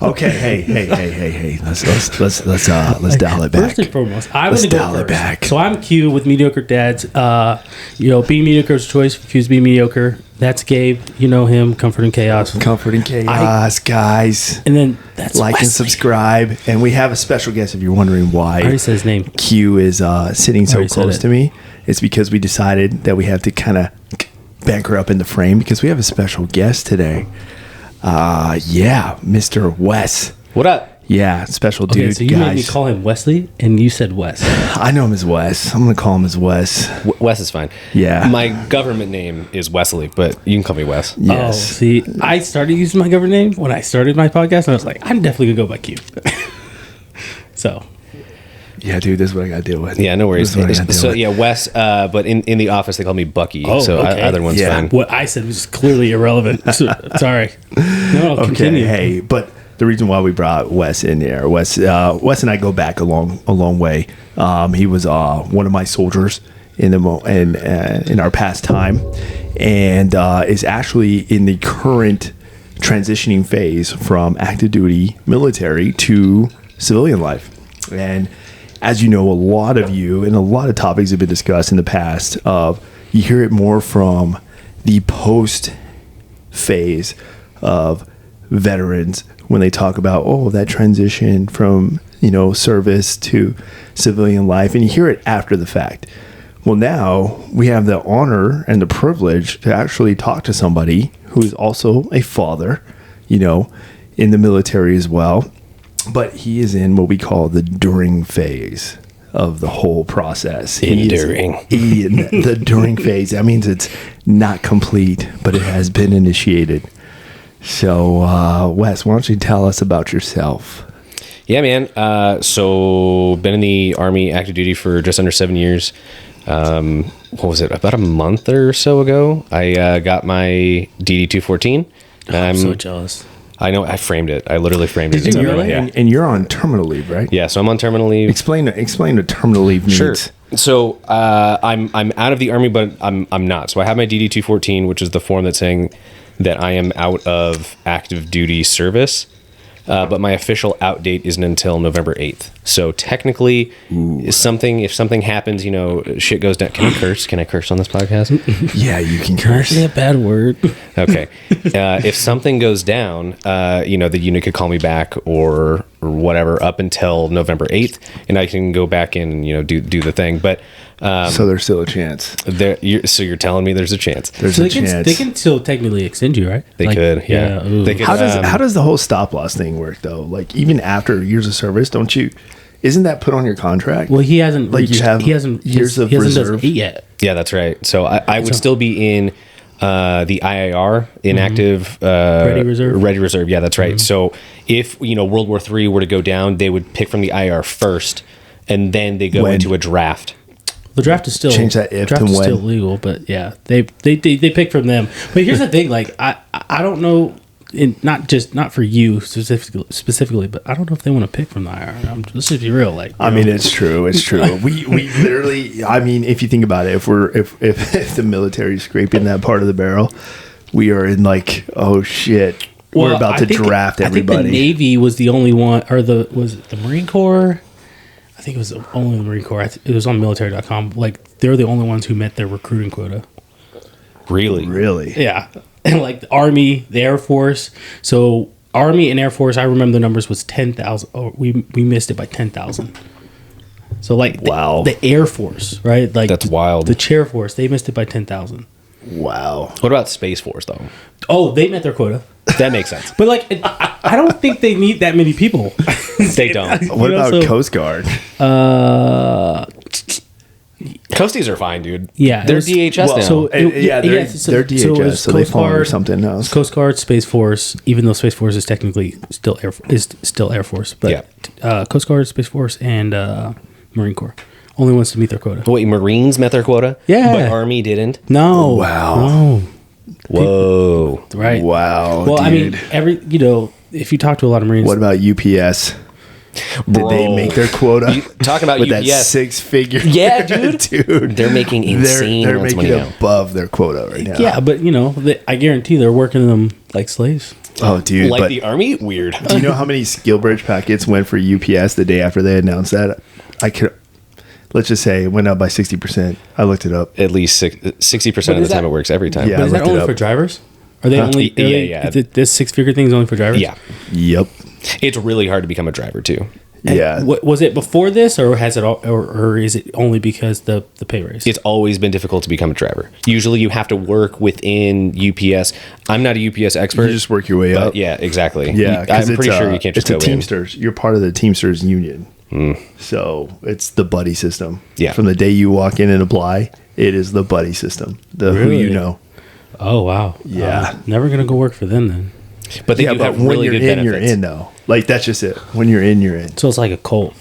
Okay, hey. Let's dial it back. First and foremost, I'm Let's going to dial go it first. back. So I'm Q with Mediocre Dads. Being mediocre is a choice. Refuse to be mediocre. That's Gabe. You know him. Comfort and chaos. Comfort and chaos, guys. And then that's Like Wesley. and subscribe. And we have a special guest if you're wondering I already why said his name. Q is sitting so already said close it. to me. It's because we decided that we have to kind of bank her up in the frame because we have a special guest today. Mr. Wes. What up? Yeah, special Okay, dude, so you guys. made me call him Wesley, and you said Wes. I know him as Wes. I'm going to call him as Wes. Wes is fine. Yeah. My government name is Wesley, but you can call me Wes. Oh, Yes. see, I started using my government name when I started my podcast, and I was like, I'm definitely going to go by Q. So, Yeah, dude, this is what I got to deal with. Yeah, no worries. This is what I gotta deal So with. yeah, Wes. But in the office they call me Bucky. Oh, so okay. either one's Yeah. fine. what I said was clearly irrelevant. So, sorry. No, Okay, continue. hey, but the reason why we brought Wes in here, Wes and I go back a long way. He was one of my soldiers in our past time, and is actually in the current transitioning phase from active duty military to civilian life. And as you know, a lot of you and a lot of topics have been discussed in the past. You hear it more from the post phase of veterans when they talk about that transition from service to civilian life, and you hear it after the fact. Well, now we have the honor and the privilege to actually talk to somebody who is also a father, in the military as well, but he is in what we call the during phase of the whole process. Enduring. The during phase. That means it's not complete, but it has been initiated. So, Wes, why don't you tell us about yourself? Yeah, man. So been in the Army active duty for just under 7 years. What was it? About a month or so ago, I got my DD 214. I'm so jealous. I know. I framed it. I literally framed it. Did you It's- really? Yeah. And you're on terminal leave, right? Yeah. So I'm on terminal leave. Explain what terminal leave means. Sure. So I'm out of the Army, but I'm not. So I have my DD 214, which is the form that's saying that I am out of active duty service. But my official out date isn't until November 8th. So technically, if something happens, shit goes down. Can I curse? Can I curse on this podcast? Yeah, you can curse. Actually, a bad word. Okay. If something goes down, the unit could call me back or whatever up until November 8th, and I can go back in and do the thing. But So there's still a chance. so you're telling me there's a chance? There's So a chance. they can still technically extend you, right? They could, yeah. Ooh. They could. How does the whole stop loss thing work though? Like even after years of service, isn't that put on your contract? Well, he hasn't Like, you reached, have he hasn't years of he hasn't reserve? done 8 yet. Yeah, that's right. So I would still be in the IIR, inactive Ready Reserve. Yeah, that's right. So if World War III were to go down, they would pick from the IIR first, and then they go When? into a draft. The draft is still Change that if draft to is when. still legal, but yeah, they pick from them. But here's the thing: like I don't know, not for you specifically, but I don't know if they want to pick from the IR. Let's just be real. Like I mean, it's true. It's true. We literally. I mean, if you think about it, if the military is scraping that part of the barrel, we are in like, oh shit, we're about to draft everybody. I think the Navy was the only one, or was it the Marine Corps? I think it was only the Marine Corps. It was on military.com. Like they're the only ones who met their recruiting quota. Really? Yeah. And like the Army, the Air Force. So Army and Air Force, I remember the numbers was 10,000. Oh, we missed it by 10,000. So like Wow. the Air Force, right? Like That's wild. The Chair Force, they missed it by 10,000. Wow. What about Space Force though? Oh, they met their quota. That makes sense. But like I don't think they need that many people. They don't. What about Coast Guard? Coasties are fine, dude. Yeah, They're it was- DHS now. So they're DHS, it was so they Coast fall under Guard, something else. Coast Guard, Space Force, even though Space Force is technically still Air Force, but Coast Guard, Space Force, and Marine Corps only wants to meet their quota. Wait, Marines met their quota? Yeah. But Army didn't? No, Wow. no, Whoa. right? Wow. Well, dude. I mean, if you talk to a lot of Marines, What about UPS? Did they Bro. make their quota? Talking about with that UPS. 6-figure? Yeah, dude. dude. They're making insane They're amounts of making money now. above their quota right now. yeah, but I guarantee they're working them like slaves. Oh, dude. Like but the Army? Weird. do you know how many skill bridge packets went for UPS the day after they announced that? Let's just say it went up by 60%. I looked it up. At least 60% of the time it works every time. Yeah. But is I that looked it only up. for drivers? Are they only? Yeah. This 6-figure thing is only for drivers. Yeah. Yep. It's really hard to become a driver too. Yeah. Was it before this, or has it, or is it only because the pay raise? It's always been difficult to become a driver. Usually you have to work within UPS. I'm not a UPS expert. You just work your way up. Yeah, exactly. Yeah. I'm pretty sure you can't just go It's a Teamsters. You're part of the Teamsters union. So it's the buddy system. Yeah. From the day you walk in and apply, it is the buddy system. Who Really? you know. Oh wow. Yeah. Never gonna go work for them then. But they do but have when really you're good in, benefits. you're in though. Like that's just it. When you're in, you're in. So it's like a cult.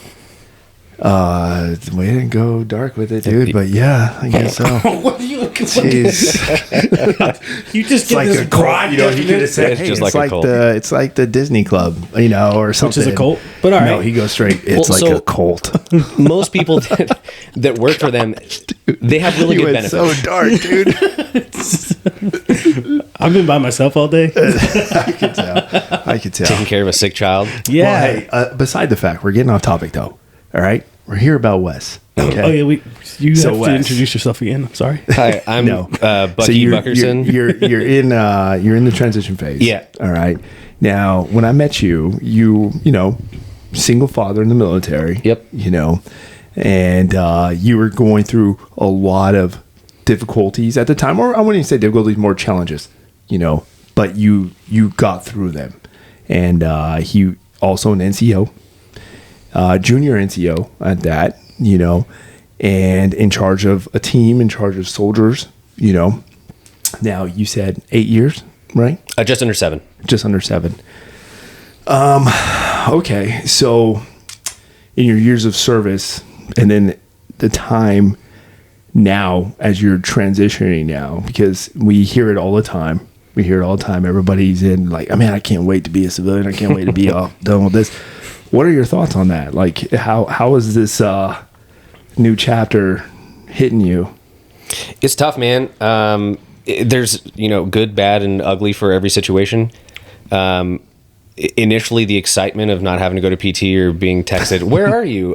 We didn't go dark with it, dude. But yeah, I guess so. What are you? Jeez. You just It's get like this a cult. broad You know, he could have said, It's hey, just it's like a cult. it's like the Disney Club, you know, or something. is a cult? But all No, right. he goes straight. It's Well, like so- a cult. Most people that work for them, they have really You good went benefits. so dark, dude. I've been by myself all day. I could tell. Taking care of a sick child. Yeah. Well, hey, beside the fact, we're getting off topic though. All right, we're here about Wes. Okay. Oh yeah. You So have Wes. to introduce yourself again. I'm sorry. Hi, I'm No. Bucky Buckerson. You're in the transition phase. Yeah. All right. Now, when I met you, you know, single father in the military. Yep. You know, and you were going through a lot of difficulties at the time, or I wouldn't even say difficulties, more challenges. You know, but you got through them, and he also an NCO, junior NCO at that. You know, and in charge of a team, in charge of soldiers. You know, now you said 8 years, right? Just under 7. Just under 7. Okay, so in your years of service, and then the time now as you're transitioning now, because we hear it all the time. We hear it all the time. Everybody's in like, oh, man, I can't wait to be a civilian. I can't wait to be done with this. What are your thoughts on that? Like, how is this new chapter hitting you? It's tough, man. There's, good, bad, and ugly for every situation. Initially, the excitement of not having to go to PT or being texted, "Where are you?"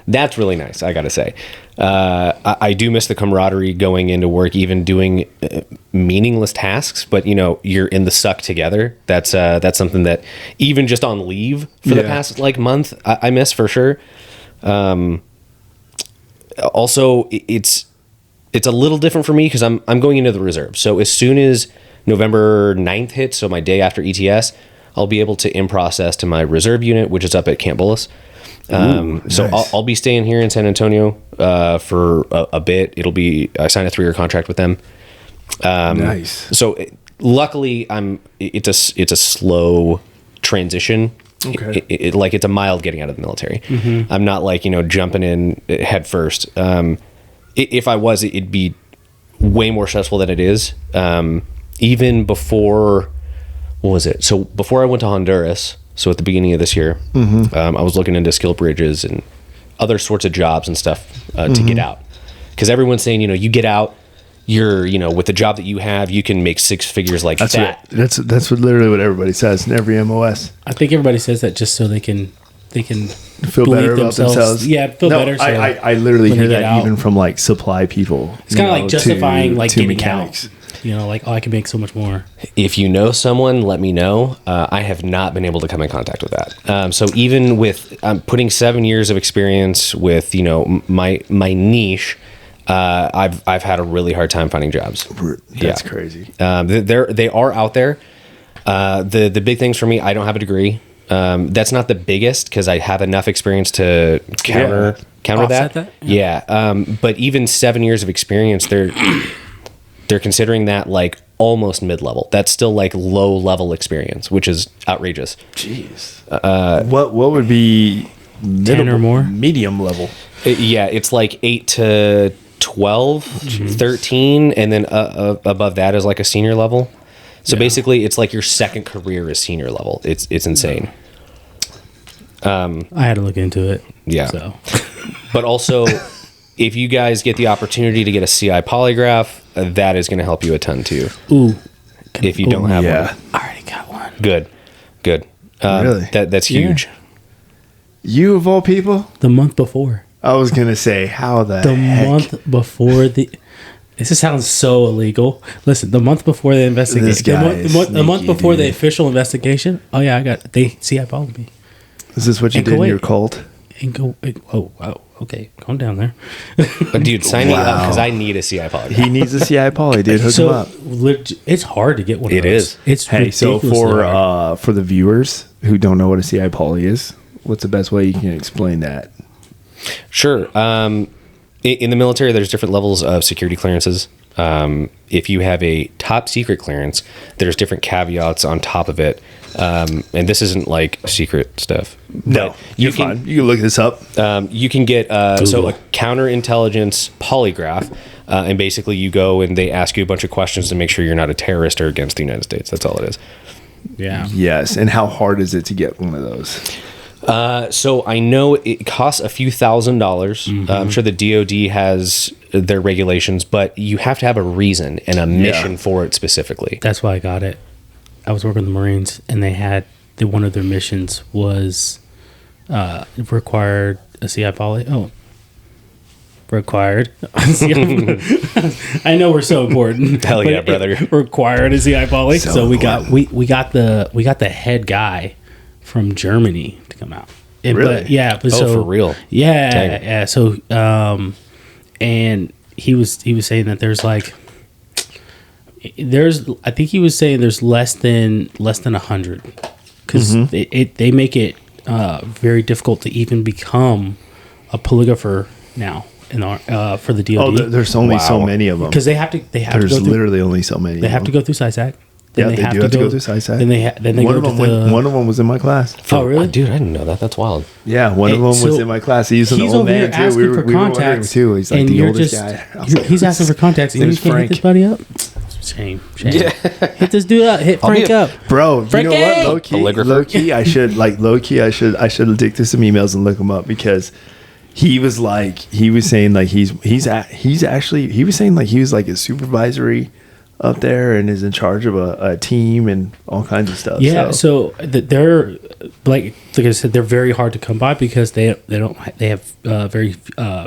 That's really nice, I gotta say. I do miss the camaraderie going into work, even doing meaningless tasks. But you're in the suck together. That's something that even just on leave for the past month, I miss for sure. Also, it's a little different for me because I'm going into the reserve. So as soon as November 9th hits, so my day after ETS, I'll be able to in-process to my reserve unit, which is up at Camp Bullis. So nice. I'll be staying here in San Antonio for a bit. I signed a 3-year contract with them. Nice. So luckily, it's a slow transition. Okay. It's a mild getting out of the military. Mm-hmm. I'm not jumping in head first. If I was, it'd be way more stressful than it is. Even before, what was it? So before I went to Honduras, so at the beginning of this year, I was looking into skill bridges and other sorts of jobs and stuff to get out. Because everyone's saying, you get out, you're, with the job that you have, you can make 6 figures like That's that. that's literally what everybody says in every MOS. I think everybody says that just so they can Feel believe better about themselves. Yeah, feel better. So I literally when hear they get that out. even from supply people. It's kind of like justifying to getting mechanics. out. I can make so much more. If you know someone, let me know. I have not been able to come in contact with that. So even with putting 7 years of experience with my niche, I've had a really hard time finding jobs. That's crazy. They are out there. The big things for me, I don't have a degree. That's not the biggest because I have enough experience to counter Offset that. that? Yeah. But even 7 years of experience, they're considering that almost mid-level. That's still low level experience, which is outrageous. Jeez. What would be 10 or more? medium level? It's 8 to 12, 13, and then above that is a senior level. So basically, it's your second career is senior level. It's insane. I had to look into it. Yeah. So But also, if you guys get the opportunity to get a CI polygraph, that is going to help you a ton too. ooh, If you don't have one. I already got one. Good. Really? That's huge. You of all people? The month before. I was gonna say, how the The heck? month before the. This sounds so illegal. Listen, the month before the investigation, This guy is the month sneaky, before the dude. official investigation. Oh yeah, I followed me. Is this what you And did in Kuwait. your cult? And go. Oh wow. Okay, calm down there. But dude, sign me up Wow. because I need a CI polygraph. He needs a CI poly, dude. Hook him up. It's hard to get one. It of those. is. It's Hey, so ridiculously hard. for the viewers who don't know what a CI poly is, what's the best way you can explain that? Sure. In the military, there's different levels of security clearances. If you have a top secret clearance, there's different caveats on top of it. And this isn't like secret stuff. No, But you're fine. You can look this up. You can get so a counterintelligence polygraph, and basically you go and they ask you a bunch of questions to make sure you're not a terrorist or against the United States. That's all it is. Yeah. Yes, and how hard is it to get one of those? So I know it costs a few $1,000s. I'm sure the DoD has their regulations, but you have to have a reason and a mission for it specifically. That's why I got it. I was working with the Marines, and they had one of their missions was required a CI poly. Oh, required. I know we're so important. Hell yeah, but brother. it required a CI poly. So So we important. got the head guy from Germany to come out. Really? But yeah. But Oh, so, for real? Yeah. Dang. Yeah. So and he was saying that there's like. I think he was saying there's less than 100 because they make it very difficult to even become a polygrapher now for the DoD. Oh, there's only so Wow. many of them. Because they have to There's go through, literally only so many. they of have to them. go through SciSac. Yeah, they do have to go through SciSac. Then they one go of to them the. one of them was in my class. Oh really? Dude, I didn't know that. That's wild. Yeah, one of Hey, them was so in my class. He's an he's old over here man too. asking for we were wondering contacts too. He's like and the you're oldest just guy. I was like, he's asking for contacts, and you His can't Frank. hit this buddy up. Shame. Hit this dude up. Hit I'll be Frank a- up. Bro, you know Frankie! what? Low key, I should I should dig through some emails and look him up because he was saying like he was saying like he was like a supervisory up there and is in charge of a team and all kinds of stuff. Yeah, so they're like I said, they're very hard to come by because they have very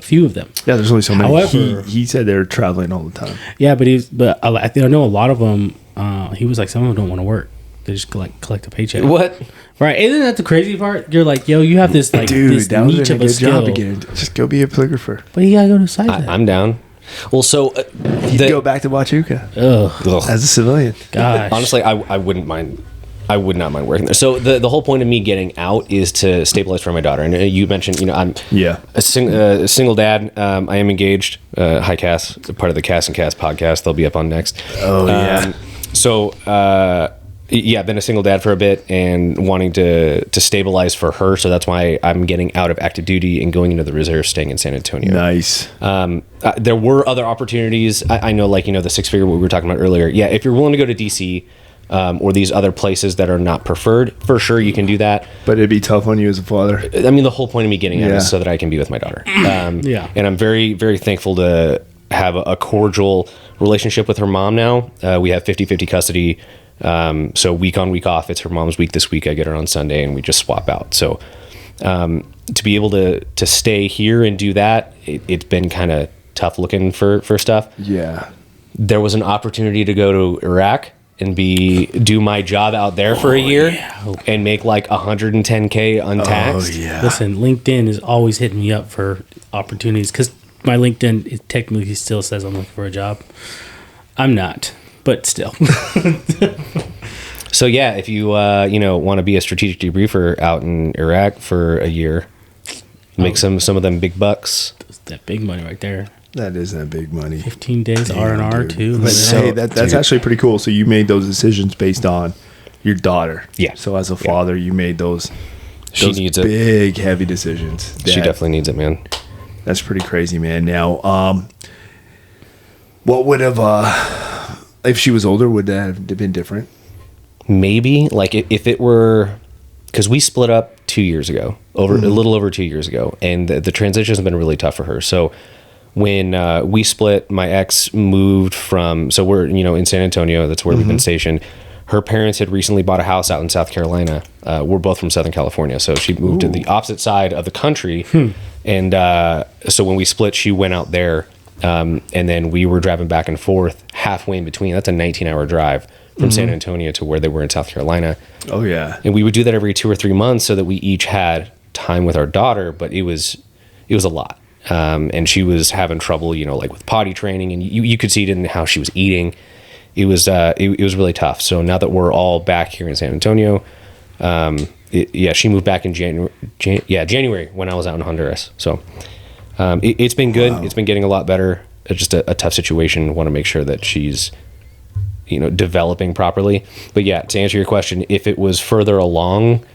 few of them. yeah, there's only so many. However- he said they're traveling all the time. Yeah, but I think I know a lot of them. He was like, some of them don't want to work; they just collect a paycheck. What? Right? Isn't that the crazy part? You're like, yo, you have this like Dude, this that was niche a of a good job skill, to get into. Just go be a polygrapher. but you gotta go to SciSac. I'm down. Well, so You go back to Huachuca Ugh, as a civilian. gosh. honestly, I wouldn't mind. I would not mind working there. So the whole point of me getting out is to stabilize for my daughter. And you mentioned, I'm Yeah. a single dad. I am engaged. Hi, Cass, part of the Cass and Cass podcast. They'll be up on next. Oh, yeah. So yeah, I've been a single dad for a bit and wanting to stabilize for her. So that's why I'm getting out of active duty and going into the reserve, staying in San Antonio. Nice. There were other opportunities. I know, like, the 6-figure what we were talking about earlier. Yeah, if you're willing to go to DC or these other places that are not preferred, for sure you can do that. But it'd be tough on you as a father. I mean, the whole point of me getting out Yeah. is so that I can be with my daughter. Yeah. And I'm very, very thankful to have a cordial relationship with her mom now. We have 50-50 custody. So week on, week off, it's her mom's week this week. I get her on Sunday and we just swap out. So to be able to stay here and do that, it's been kind of tough looking for stuff. Yeah. There was an opportunity to go to Iraq and do my job out there for a year and make like $110K untaxed. Oh, yeah. Listen, LinkedIn is always hitting me up for opportunities because my LinkedIn it technically still says I'm looking for a job. I'm not, but still. So yeah, if you want to be a strategic debriefer out in Iraq for a year, make some of them big bucks. That big money right there. That is that big money. 15 days R&R Dude. too. But So- hey, that's actually pretty cool. So you made those decisions based on your daughter. Yeah. So as a father, you made those She needs it. big, heavy decisions. She definitely needs it, man. That's pretty crazy, man. Now, what would have if she was older? Would that have been different? Maybe like if it were, because we split up 2 years ago, a little over 2 years ago, and the transition has been really tough for her. So when we split, my ex moved from, so we're in San Antonio. That's where we've been stationed. her parents had recently bought a house out in South Carolina. We're both from Southern California, so she moved to the opposite side of the country. And so when we split, she went out there, and then we were driving back and forth halfway in between. That's a 19-hour drive from San Antonio to where they were in South Carolina. Oh, yeah. And we would do that every 2 or 3 months so that we each had time with our daughter, but it was a lot. And she was having trouble, like with potty training, and you could see it in how she was eating. It was really tough. So now that we're all back here in San Antonio, she moved back in January when I was out in Honduras. So it's been good. Wow. It's been getting a lot better. It's just a tough situation. Want to make sure that she's developing properly. But yeah, to answer your question, if it was further along,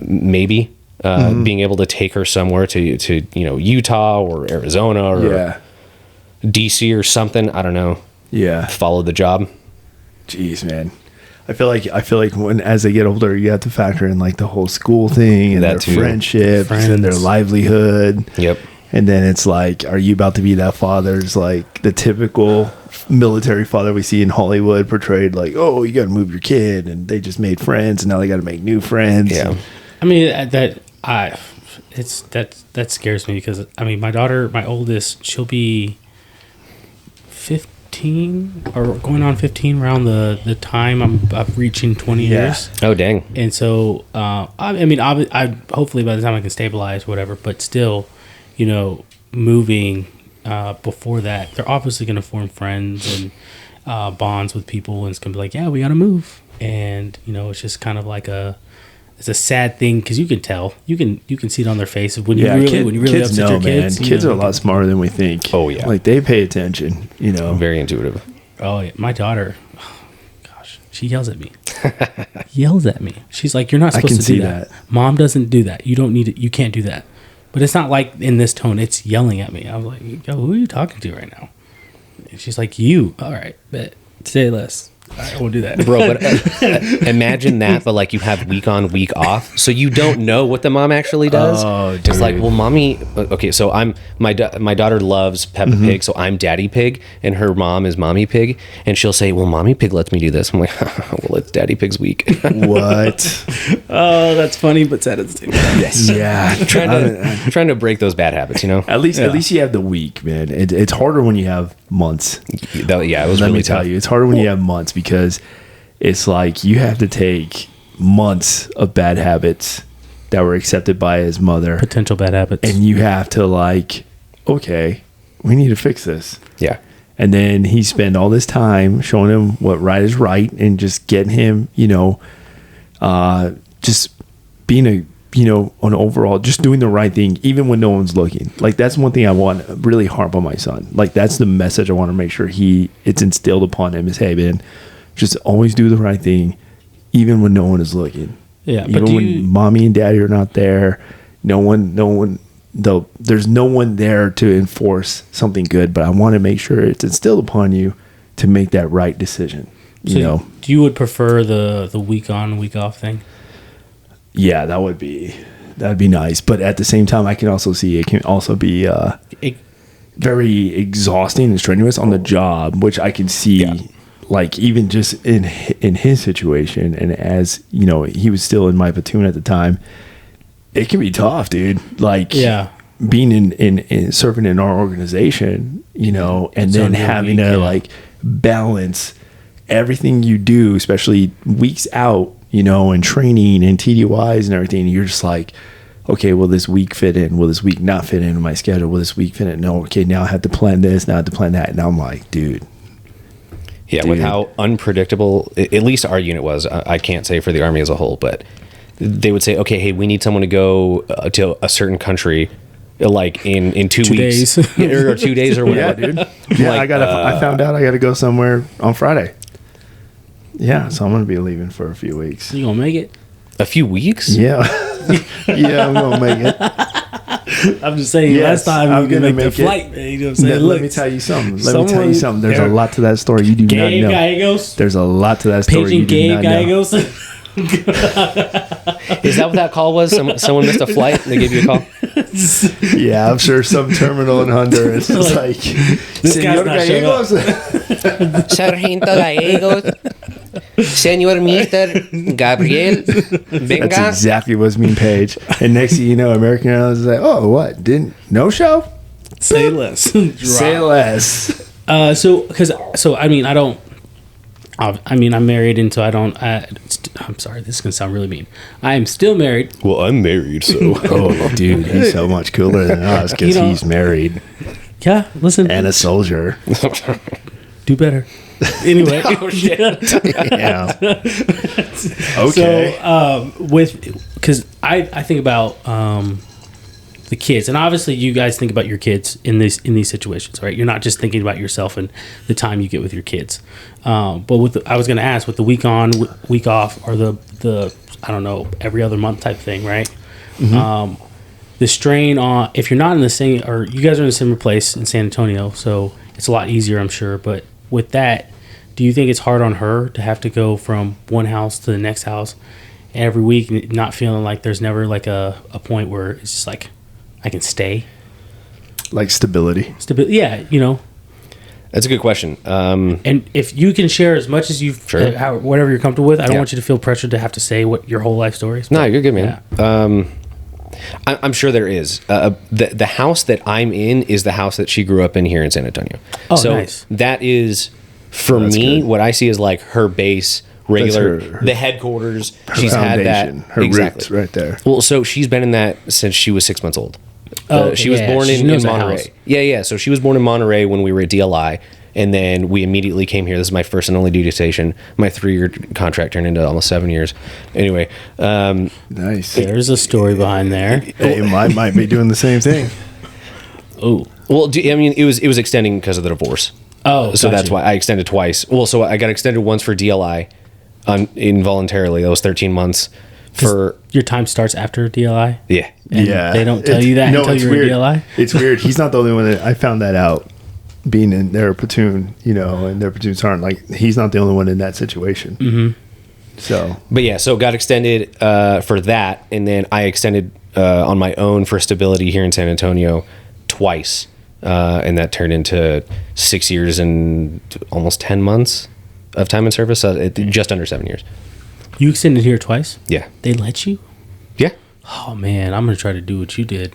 maybe being able to take her somewhere to Utah or Arizona or DC or something, I don't know. Yeah. Follow the job. Jeez, man. I feel like when as they get older, you have to factor in like the whole school thing and their friendships and their livelihood. Yep. And then it's like, are you about to be that father's like the typical military father we see in Hollywood portrayed like, oh, you got to move your kid and they just made friends and now they got to make new friends. Yeah. I mean, that scares me because I mean, my daughter, my oldest, she'll be 15 or going on 15 around the time I'm reaching 20 years. Oh, dang. And so, I hopefully by the time I can stabilize, whatever, but still, moving before that, they're obviously going to form friends and bonds with people, and it's going to be like, yeah, we got to move. And, it's just kind of like it's a sad thing because you can tell, you can see it on their faces when you really kids upset your kids. Man. Kids are a lot smarter than we think. Oh yeah, like they pay attention. Very intuitive. Oh yeah, my daughter, gosh, she yells at me. She's like, "You're not supposed to do that. Mom doesn't do that. You don't need it. You can't do that." But it's not like in this tone. It's yelling at me. I was like, "Yo, who are you talking to right now?" And she's like, "You." All right, but say less. I won't do that, bro. But imagine that, but like you have week on, week off, so you don't know what the mom actually does. Oh, dude. It's like, well, mommy. Okay, so my daughter loves Peppa Pig, so I'm Daddy Pig, and her mom is Mommy Pig, and she'll say, "Well, Mommy Pig lets me do this." I'm like, "Well, it's Daddy Pig's week." What? Oh, that's funny, but sad at the same time. Yes. Yeah. trying to break those bad habits, At least you have the week, man. It's harder when you have months. It was Let really me tell tough. you, it's harder when you have months because it's like you have to take months of bad habits that were accepted by his mother, Potential bad habits. and you have to like, okay, we need to fix this. Yeah. And then he spent all this time showing him what right is right and just getting him, just being an overall, just doing the right thing, even when no one's looking. Like, that's one thing I want to really harp on my son. Like, that's the message I want to make sure it's instilled upon him is, hey, man, just always do the right thing, even when no one is looking. Yeah. Even when mommy and daddy are not there, there's no one there to enforce something good, but I want to make sure it's instilled upon you to make that right decision. So you would prefer the week on, week off thing? Yeah, that'd be nice. But at the same time, I can also see it can also be very exhausting and strenuous on the job, which I can see, like even just in his situation, and as he was still in my platoon at the time, it can be tough, dude. Like, being in serving in our organization, and then having to like balance everything you do, especially weeks out, and training and TDYs and everything. You're just like, okay, will this week fit in? Will this week not fit into my schedule? Will this week fit in? No, okay, now I have to plan this, now I have to plan that. And I'm like, dude. Yeah, with how unpredictable, at least our unit was, I can't say for the Army as a whole, but they would say, okay, hey, we need someone to go to a certain country, like in 2 weeks. Days. Or 2 days or whatever. Yeah, dude. Yeah, like, I found out I got to go somewhere on Friday. Yeah, so I'm going to be leaving for a few weeks. You gonna make it? A few weeks? Yeah. Yeah, I'm going to make it. I'm just saying, last time I'm you gonna make the make it. flight, man. You know what I'm saying? Let me tell you something. There's a lot to that story you do not Gabe know. Gallegos. There's a lot to that story Paging you do Gabe not know. Gallegos. Is that what that call was? Someone missed a flight and they gave you a call? Yeah, I'm sure some terminal in Honduras is like, this guy's not showing up. Sargento Gallegos. Senor Mr. Gabriel, venga. That's exactly what's mean page. And next thing you know, American Airlines is like, oh, what? No show? Say less. Say less. So I mean, I'm married, and so I don't. I'm sorry, this is gonna sound really mean. I am still married. Well, I'm married, so. Oh, dude, he's so much cooler than us because he's married Yeah, listen. and a soldier. Do better. Anyway. Oh, shit. Yeah. Okay. So, because I think about the kids, and obviously you guys think about your kids in these situations, right? You're not just thinking about yourself and the time you get with your kids. But I was going to ask, with the week on, week off, or the I don't know, every other month type thing, right? Mm-hmm. The strain on, if you're not in the same, or you guys are in a similar place in San Antonio, so it's a lot easier, I'm sure. But with that, do you think it's hard on her to have to go from one house to the next house every week, not feeling like there's never like a point where it's just like, I can stay? Like stability. Yeah, That's a good question. And if you can share as much as Sure. whatever you're comfortable with, I don't Yeah. want you to feel pressured to have to say what your whole life story is. No, you're good, man. Yeah. I'm sure there is. The house that I'm in is the house that she grew up in here in San Antonio. Oh, so nice. that is, for That's me, good. what I see is like her base, regular, That's her the headquarters. Her She's had that. foundation, her roots right there. Well, so she's been in that since she was 6 months old. Oh, okay, She was yeah, born she in knows that Monterey. house. Yeah. So she was born in Monterey when we were at DLI. And then we immediately came here. This is my first and only duty station. My 3-year contract turned into almost 7 years. Anyway, Nice. There's a story behind there. Hey, might be doing the same thing. Oh, well, I mean, it was extending because of the divorce. oh, So gotcha. that's why I extended twice. Well, so I got extended once for DLI, involuntarily. That was 13 months. For your time starts after DLI. yeah, And they don't tell you that until it's you're weird. in DLI. It's weird. He's not the only one that I found that out. Being in their platoon, and their platoons aren't like, he's not the only one in that situation. Mm-hmm. So, but yeah, so got extended for that, and then I extended on my own for stability here in San Antonio twice, and that turned into 6 years and almost 10 months of time in service. Just under 7 years. You extended here twice. Yeah, They let you. yeah. Oh man, I'm gonna try to do what you did.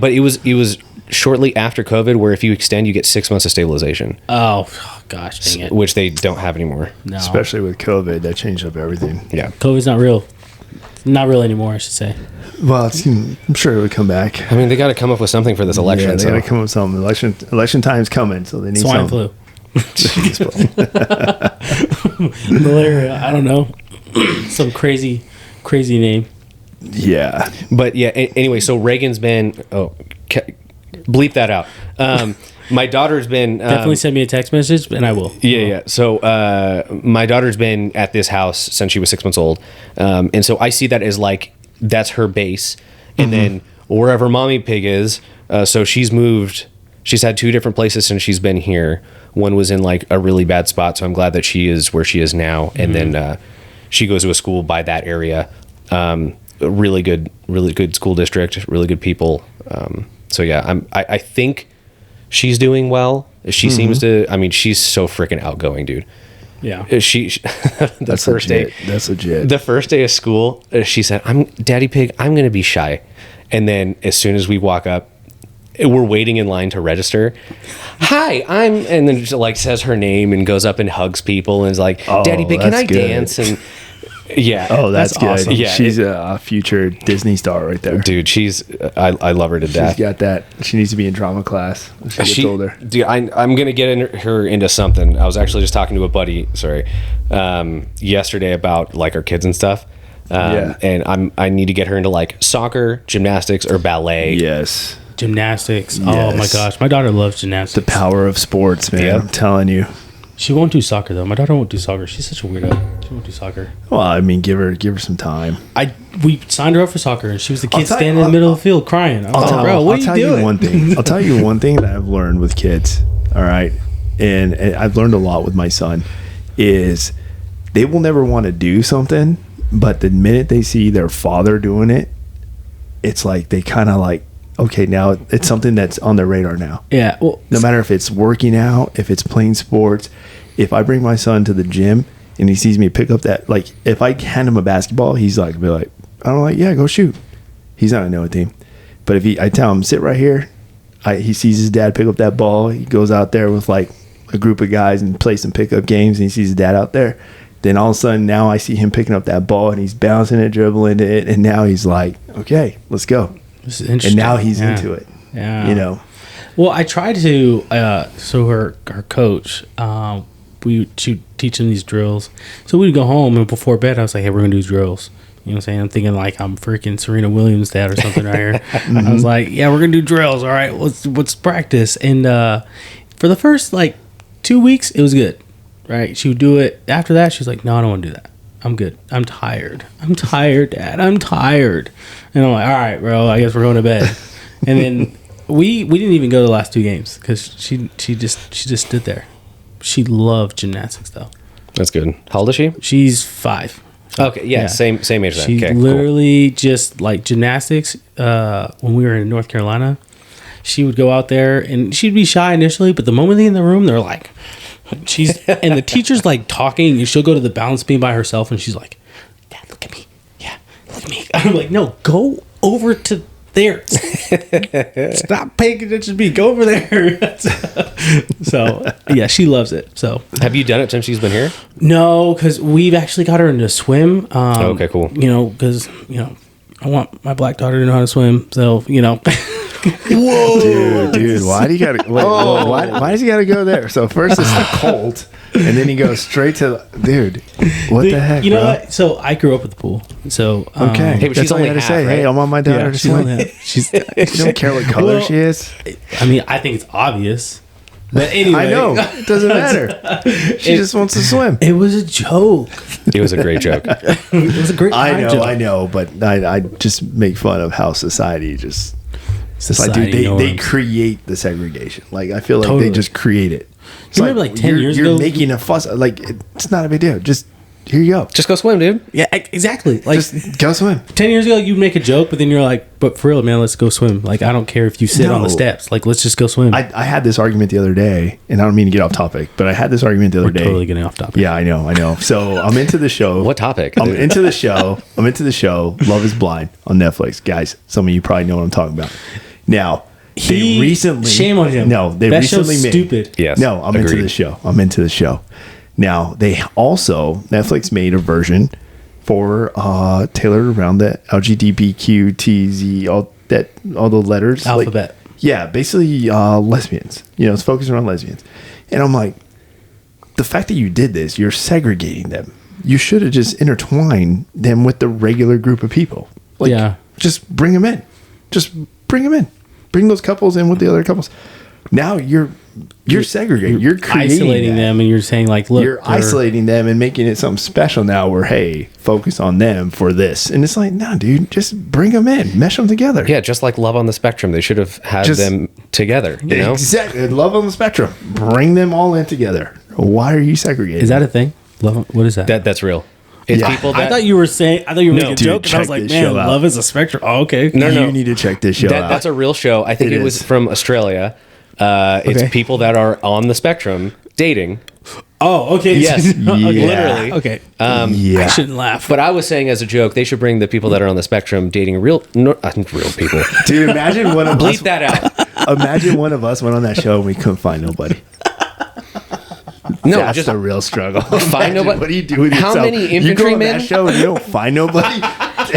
But it was shortly after COVID, where if you extend, you get 6 months of stabilization, Oh gosh, dang it. which they don't have anymore. No, especially with COVID, that changed up everything. Yeah. COVID's not real. Not real anymore, I should say. Well, I'm sure it would come back. I mean, they got to come up with something for this election. Yeah, they so. got to come up with something. Election time's coming, so they need Swine something. flu. Malaria. I don't know. Some crazy name. Yeah. But yeah, anyway, so Reagan's been. Bleep that out. My daughter's been. Definitely send me a text message, and I will. Yeah. So my daughter's been at this house since she was 6 months old, and so I see that as like that's her base, and then wherever Mommy Pig is. So she's moved. She's had 2 different places since she's been here. One was in like a really bad spot, so I'm glad that she is where she is now. And then she goes to a school by that area. A really good school district, really good people. So yeah, I think she's doing well. She seems to. I mean, she's so freaking outgoing, dude. Yeah. That's first legit. day. That's legit. The first day of school, she said, Daddy Pig, I'm going to be shy. And then as soon as we walk up, we're waiting in line to register. Hi, and then she like says her name and goes up and hugs people and is like, Daddy Pig, can I that's good. dance? And yeah. Oh, that's good. awesome. Yeah, She's a future Disney star right there. Dude, I love her to death. She's got that. She needs to be in drama class when she gets older. Dude, I'm gonna get her into something. I was actually just talking to a buddy, yesterday about like our kids and stuff. And I need to get her into like soccer, gymnastics, or ballet. Yes. Gymnastics. Oh my Yes. gosh, my daughter loves gymnastics. The power of sports, man. Yep. I'm telling you. She won't do soccer though. My daughter won't do soccer. She's such a weirdo. She won't do soccer. Well, I mean, give her some time. We signed her up for soccer, and she was the kid I'll tell- standing in the middle of the field crying. I was like, bro, what I'll are tell you doing? you one thing. I'll tell you one thing that I've learned with kids. All right, and I've learned a lot with my son. Is they will never want to do something, but the minute they see their father doing it, it's like they kind of like, okay, now it's something that's on their radar now. Yeah. Well, No matter if it's working out, if it's playing sports. If I bring my son to the gym and he sees me pick up that, like, if I hand him a basketball, he's like, be like, I'm like, yeah, go shoot. He's not a Noah team. But if I tell him, sit right here, he sees his dad pick up that ball. He goes out there with like a group of guys and play some pickup games, and he sees his dad out there. Then all of a sudden, now I see him picking up that ball, and he's bouncing it, dribbling it, and now he's like, okay, let's go. This is interesting. And now he's into it. Yeah. You know? Well, I tried to, so her coach, she teach him these drills. So we'd go home, and before bed, I was like, hey, we're going to do drills. You know what I'm saying? I'm thinking like I'm freaking Serena Williams' dad or something right here. I was like, yeah, we're going to do drills. All right, let's practice. And for the first like 2 weeks, it was good, right? She would do it. After that, she was like, no, I don't want to do that. I'm good. I'm tired. I'm tired, Dad. I'm tired. And I'm like, all right, bro, I guess we're going to bed. And then we didn't even go to the last 2 games because she just stood there. She loved gymnastics, though. That's good. How old is she? She's 5. Okay, yeah. Same age. She okay, literally just like gymnastics. When we were in North Carolina, she would go out there and she'd be shy initially, but the moment they're in the room, they're like, and the teacher's like talking, and she'll go to the balance beam by herself, and she's like, Dad, look at me. Yeah, look at me. I'm like, no, go over to there. Stop paying attention to me. Go over there. So yeah, she loves it. So have you done it since she's been here? No, because we've actually got her into swim. Okay, cool. You know, because I want my black daughter to know how to swim. So Whoa, dude, why do you gotta? Why does he gotta go there? So first it's the cold, and then he goes straight to dude. What the heck? You know bro? what? So I grew up with the pool. So okay, hey, but that's she's all you only had to half, say. right? Hey, I want my daughter to swim. She's You don't care what color she is. I mean, I think it's obvious. But anyway, I know it doesn't matter. She just wants to swim. It was a joke. It was a great joke. It was a great. I know, but I just make fun of how society just. It's like, dude, they create the segregation. Like, I feel like they just create it. It's you remember like 10 years ago? You're making a fuss. Like, it's not a big deal. Just, here you go. Just go swim, dude. Yeah, exactly. Like, just go swim. 10 years ago, you'd make a joke, but then you're like, but for real, man, let's go swim. Like, I don't care if you sit on the steps. Like, let's just go swim. I had this argument the other day, and I don't mean to get off topic, but I had this argument the other day. Totally getting off topic. Yeah, I know. So I'm into the show. What topic? I'm into the show. Love is Blind on Netflix. Guys, some of you probably know what I'm talking about. Now, they recently... Shame on him. No, they that recently show's made... stupid. Yes. No, I'm into the show. Now, they also... Netflix made a version for tailored around the LGBTQTZ, all the letters. Alphabet. Like, basically lesbians. It's focused around lesbians. And I'm like, the fact that you did this, you're segregating them. You should have just intertwined them with the regular group of people. Like, just bring them in. Just bring them in. Bring those couples in with the other couples. Now you're segregating. You're creating isolating them, and you're saying like, look, you're isolating them and making it something special now. Where hey, focus on them for this, and it's like, no, dude, just bring them in, mesh them together. Yeah, just like Love on the Spectrum, they should have had them together. You know, exactly. Love on the Spectrum. Bring them all in together. Why are you segregating? Is that a thing? Love? What is that? That's real. It's people that... I thought you were making a dude, joke, and I was like, man, love is a spectrum. Oh, okay. No. You need to check this show out. That's a real show. I think it was from Australia. It's people that are on the spectrum dating. Oh, okay. Yes. Literally. Okay. I shouldn't laugh. But I was saying as a joke, they should bring the people that are on the spectrum dating real people. Dude, imagine one of us... Bleep that out. Imagine one of us went on that show and we couldn't find nobody. No, that's just a real struggle. Find nobody. What do you do with How yourself? many infantrymen? You go on that show and you don't find nobody?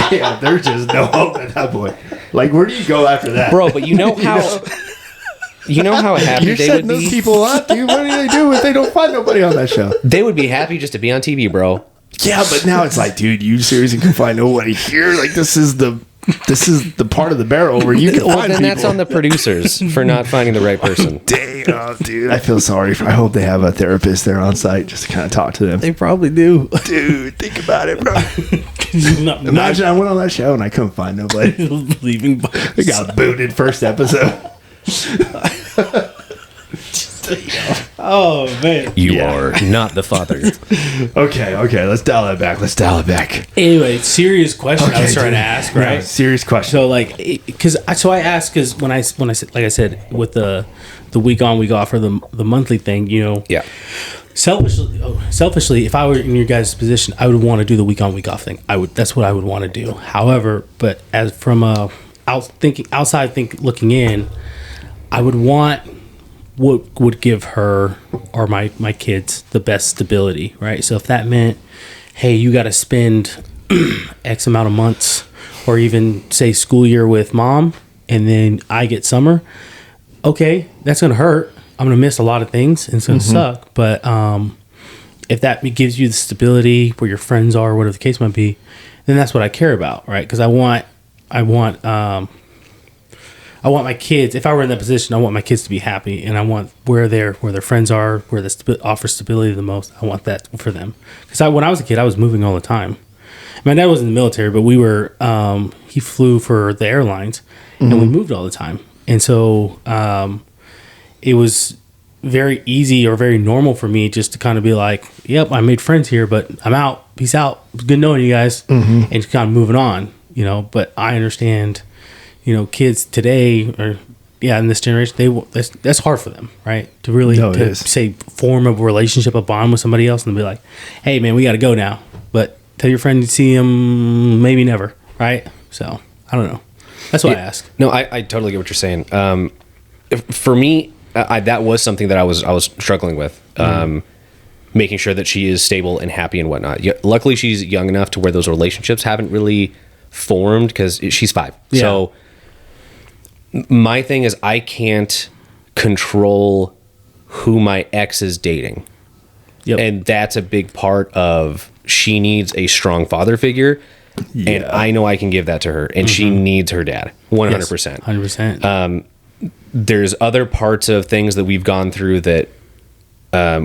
Damn, there's just no hope at that point. Like, where do you go after that? Bro, but you know how... You know how happy You're they setting would those be? people up, dude. What do they do if they don't find nobody on that show? They would be happy just to be on TV, bro. Yeah, but now it's like, dude, you seriously can find nobody here? Like, this is the part of the barrel where you can find then people. that's on the producers for not finding the right person. Damn, dude. I feel sorry. I hope they have a therapist there on site just to kind of talk to them. They probably do. Dude, think about it, bro. Imagine I went on that show and I couldn't find nobody. Leaving. I got booted first episode. Oh man. You are not the father. Okay. Let's dial it back. Anyway, serious question I was trying to ask, right? Yeah, serious question. So like, I asked because when I said, like I said, with the week on week off or the monthly thing, Yeah. Selfishly, if I were in your guys' position, I would want to do the week on week off thing. That's what I would want to do. However, but as from looking in, I would want what would give her or my kids the best stability, right? So if that meant, hey, you got to spend X amount of months or even say school year with mom and then I get summer, okay, that's going to hurt. I'm going to miss a lot of things and it's going to suck. But if that gives you the stability where your friends are, whatever the case might be, then that's what I care about, right? Because I want my kids, if I were in that position, I want my kids to be happy, and I want where their friends are, where they offer stability the most. I want that for them. Because when I was a kid, I was moving all the time. My dad was in the military, but he flew for the airlines, and we moved all the time. And so it was very easy or very normal for me just to kind of be like, yep, I made friends here, but I'm out. Peace out. It was good knowing you guys. And just kind of moving on, But I understand, kids today or in this generation, that's hard for them, right? To really form a relationship, a bond with somebody else and be like, hey man, we got to go now. But tell your friend you see him maybe never, right? So I don't know. That's why I ask. No, I totally get what you're saying. For me, that was something that I was struggling with, making sure that she is stable and happy and whatnot. Luckily, she's young enough to where those relationships haven't really formed because she's 5. Yeah. So my thing is I can't control who my ex is dating. Yep. And that's a big part of she needs a strong father figure. Yeah. And I know I can give that to her. And she needs her dad. 100%. Yes, 100%. There's other parts of things that we've gone through that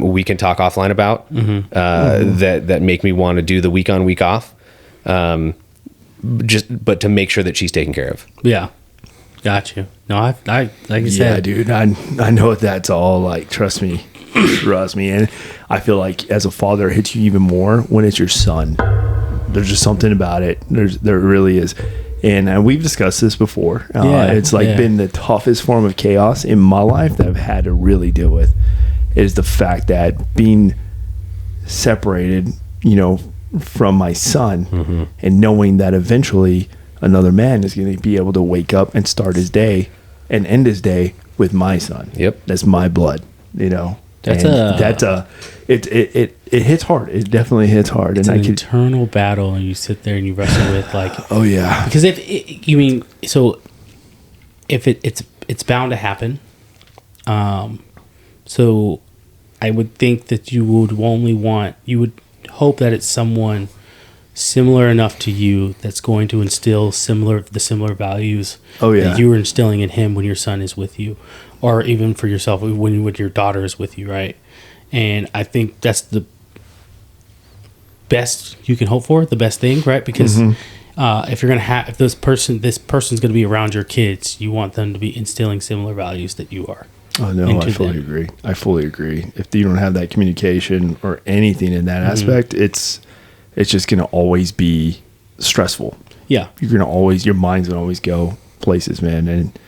we can talk offline about that make me want to do the week on, week off. But to make sure that she's taken care of. Yeah. Got you. No, I like you said. Yeah, dude. I know what that's all like. Trust me. And I feel like as a father, it hits you even more when it's your son. There's just something about it. There really is. And we've discussed this before. It's been the toughest form of chaos in my life that I've had to really deal with is the fact that being separated, from my son and knowing that eventually another man is going to be able to wake up and start his day and end his day with my son. Yep. That's my blood, it hits hard. It definitely hits hard. It's an internal battle, and you sit there and you wrestle with like, oh yeah, because if it's bound to happen. So I would think that you would hope that it's someone similar enough to you that's going to instill the similar values that you were instilling in him when your son is with you, or even for yourself when your daughter is with you, right? And I think that's the best you can hope for, the best thing, right? Because if this person's going to be around your kids, you want them to be instilling similar values that you are. Oh no, I fully agree. If you don't have that communication or anything in that aspect, it's just going to always be stressful. Yeah. Your mind's going to always go places, man. And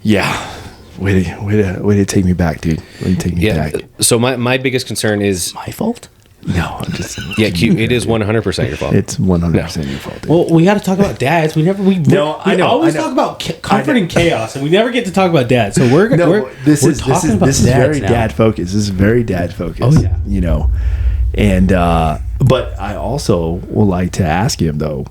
yeah, way to take me back, dude. Way to take me back. So my biggest concern is my fault. No, I'm just it is 100% your fault. It's 100% your fault. Dude. Well, we got to talk about dads. We always talk about comfort and chaos, and we never get to talk about dads. So this is very dad focused. This is very dad focused. Oh yeah, and but I also would like to ask him though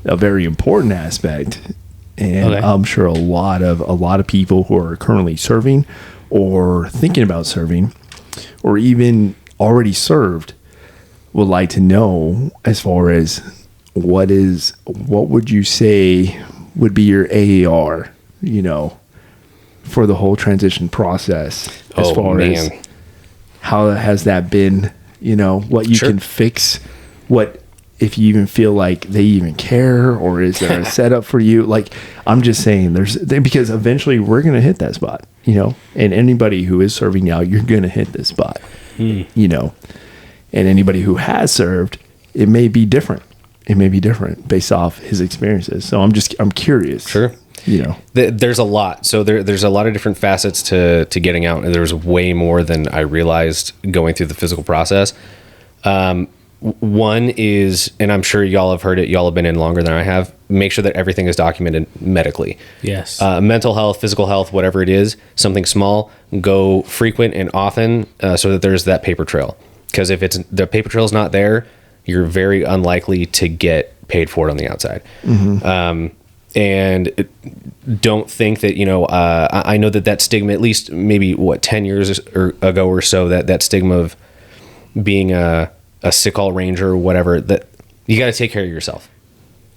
a very important aspect, and I'm sure a lot of people who are currently serving or thinking about serving, or even already served, would like to know as far as what would you say would be your AAR, for the whole transition process, as as how has that been, what you can fix, what if you even feel like they even care, or is there a setup for you? Like, I'm just saying because eventually we're going to hit that spot, and anybody who is serving now, you're going to hit this spot, and anybody who has served, it may be different. It may be different based off his experiences. So I'm curious. Sure. There's a lot. So there's a lot of different facets to getting out, and there's way more than I realized going through the physical process. One is, and I'm sure y'all have heard it, y'all have been in longer than I have, make sure that everything is documented medically. Yes. Mental health, physical health, whatever it is, something small, go frequent and often, so that there's that paper trail. Because if the paper trail is not there, you're very unlikely to get paid for it on the outside. And don't think that, I know that stigma, at least maybe 10 years ago or so, that stigma of being a sick all ranger or whatever, that you got to take care of yourself,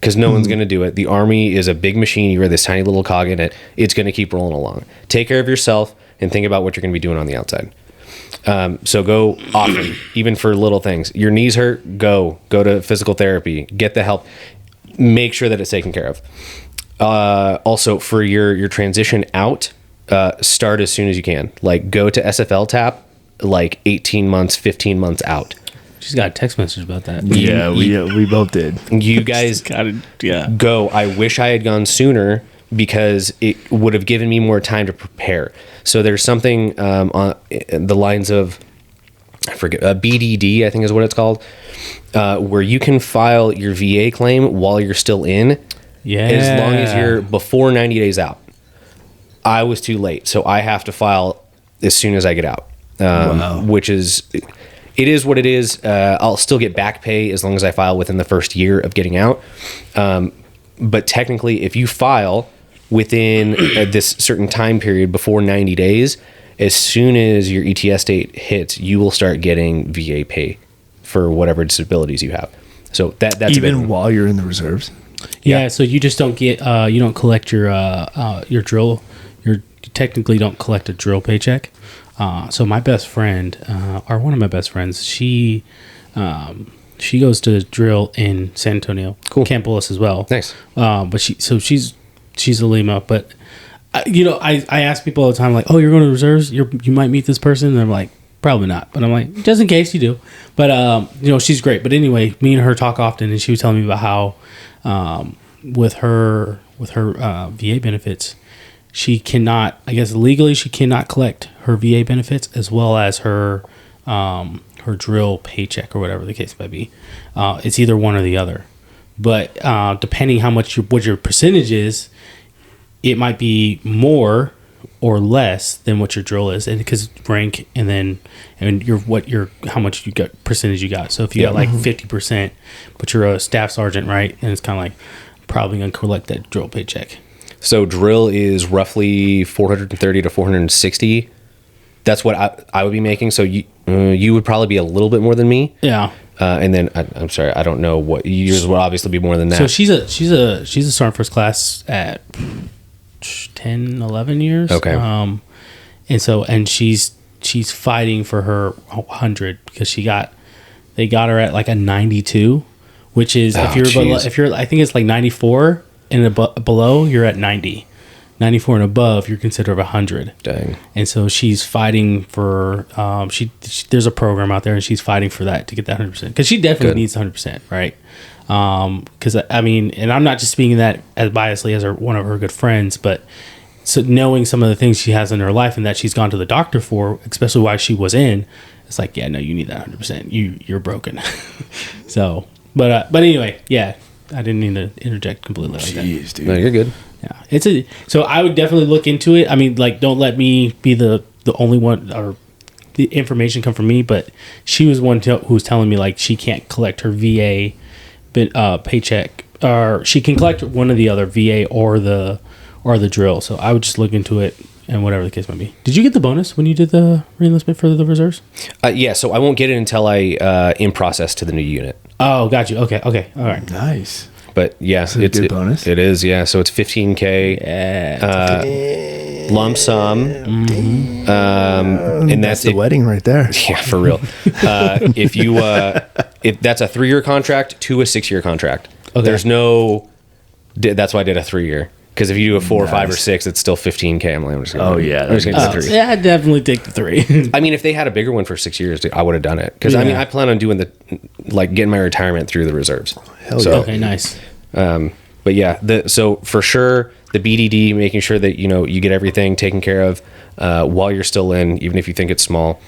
because no one's going to do it. The Army is a big machine. You're this tiny little cog in it. It's going to keep rolling along. Take care of yourself and think about what you're going to be doing on the outside. So go often, even for little things. Your knees hurt, go to physical therapy, get the help, make sure that it's taken care of. Also for your transition out, start as soon as you can. Like, go to SFL tap, like 18 months, 15 months out. She's got a text message about that. Yeah, we both did. You guys go. I wish I had gone sooner, because it would have given me more time to prepare. So there's something on the lines of, I forget, BDD, I think is what it's called, where you can file your VA claim while you're still in, as long as you're before 90 days out. I was too late, so I have to file as soon as I get out, which is... It is what it is. I'll still get back pay as long as I file within the first year of getting out. But technically, if you file within this certain time period before 90 days, as soon as your ETS date hits, you will start getting VA pay for whatever disabilities you have. So that's even while you're in the reserves. Yeah. So you just don't get you don't collect your drill. You technically don't collect a drill paycheck. So my best friend, or one of my best friends, she goes to drill in San Antonio, cool. Camp Bullis as well. Nice. But she's a Lima, but I ask people all the time, like, oh, you're going to reserves, you might meet this person, and I'm like, probably not, but I'm like, just in case you do. But she's great. But anyway, me and her talk often, and she was telling me about how with her VA benefits, she cannot, I guess legally, she cannot collect her VA benefits as well as her drill paycheck or whatever the case might be. It's either one or the other. But depending how much what your percentage is, it might be more or less than what your drill is, and because rank and how much you got percentage you got. So if you got like 50%, but you're a staff sergeant, right, and it's kind of like probably gonna collect that drill paycheck. So drill is roughly 430 to 460. That's what I would be making. So you would probably be a little bit more than me. Yeah. And then I'm sorry, I don't know what yours would obviously be more than that. So she's a sergeant first class at 10, 11 years. Okay. And she's fighting for her 100 because they got her at like a 92, which is if you're I think it's like 94 and below, you're at 90. 94 and above, you're considered 100. Dang. And so she's fighting for there's a program out there, and she's fighting for that to get that 100%, because she definitely needs 100%, right? Because I mean, and I'm not just speaking that as biasly as one of her good friends, but so knowing some of the things she has in her life and that she's gone to the doctor for, especially while she was in, it's like, yeah, no, you need that 100%. You're broken. So, but anyway, yeah. I didn't mean to interject completely like that. Jeez, dude. No, you're good. Yeah, so I would definitely look into it. I mean, like, don't let me be the only one, or the information come from me. But she was one who was telling me, like, she can't collect her VA paycheck, or she can collect one or the other, VA or the drill. So I would just look into it, and whatever the case might be. Did you get the bonus when you did the reenlistment for the reserves? Yeah, so I won't get it until I in process to the new unit. Oh, got you. Okay, all right. Nice. But yeah, it's a good bonus. It is, yeah. So it's $15K lump sum, and that's the wedding right there. Yeah, for real. If you if that's a 3-year contract to a 6-year contract. Okay. There's no. That's why I did a 3-year. Because if you do a 4 or 5 or 6, it's still $15K. I'm just gonna, I'm just gonna do 3. Yeah, I'd definitely take the 3. I mean, if they had a bigger one for 6 years, I would have done it. Because Yeah. I mean, I plan on doing getting my retirement through the reserves. Hell yeah. Okay, nice. But yeah, so for sure, the BDD, making sure that you get everything taken care of while you're still in, even if you think it's small.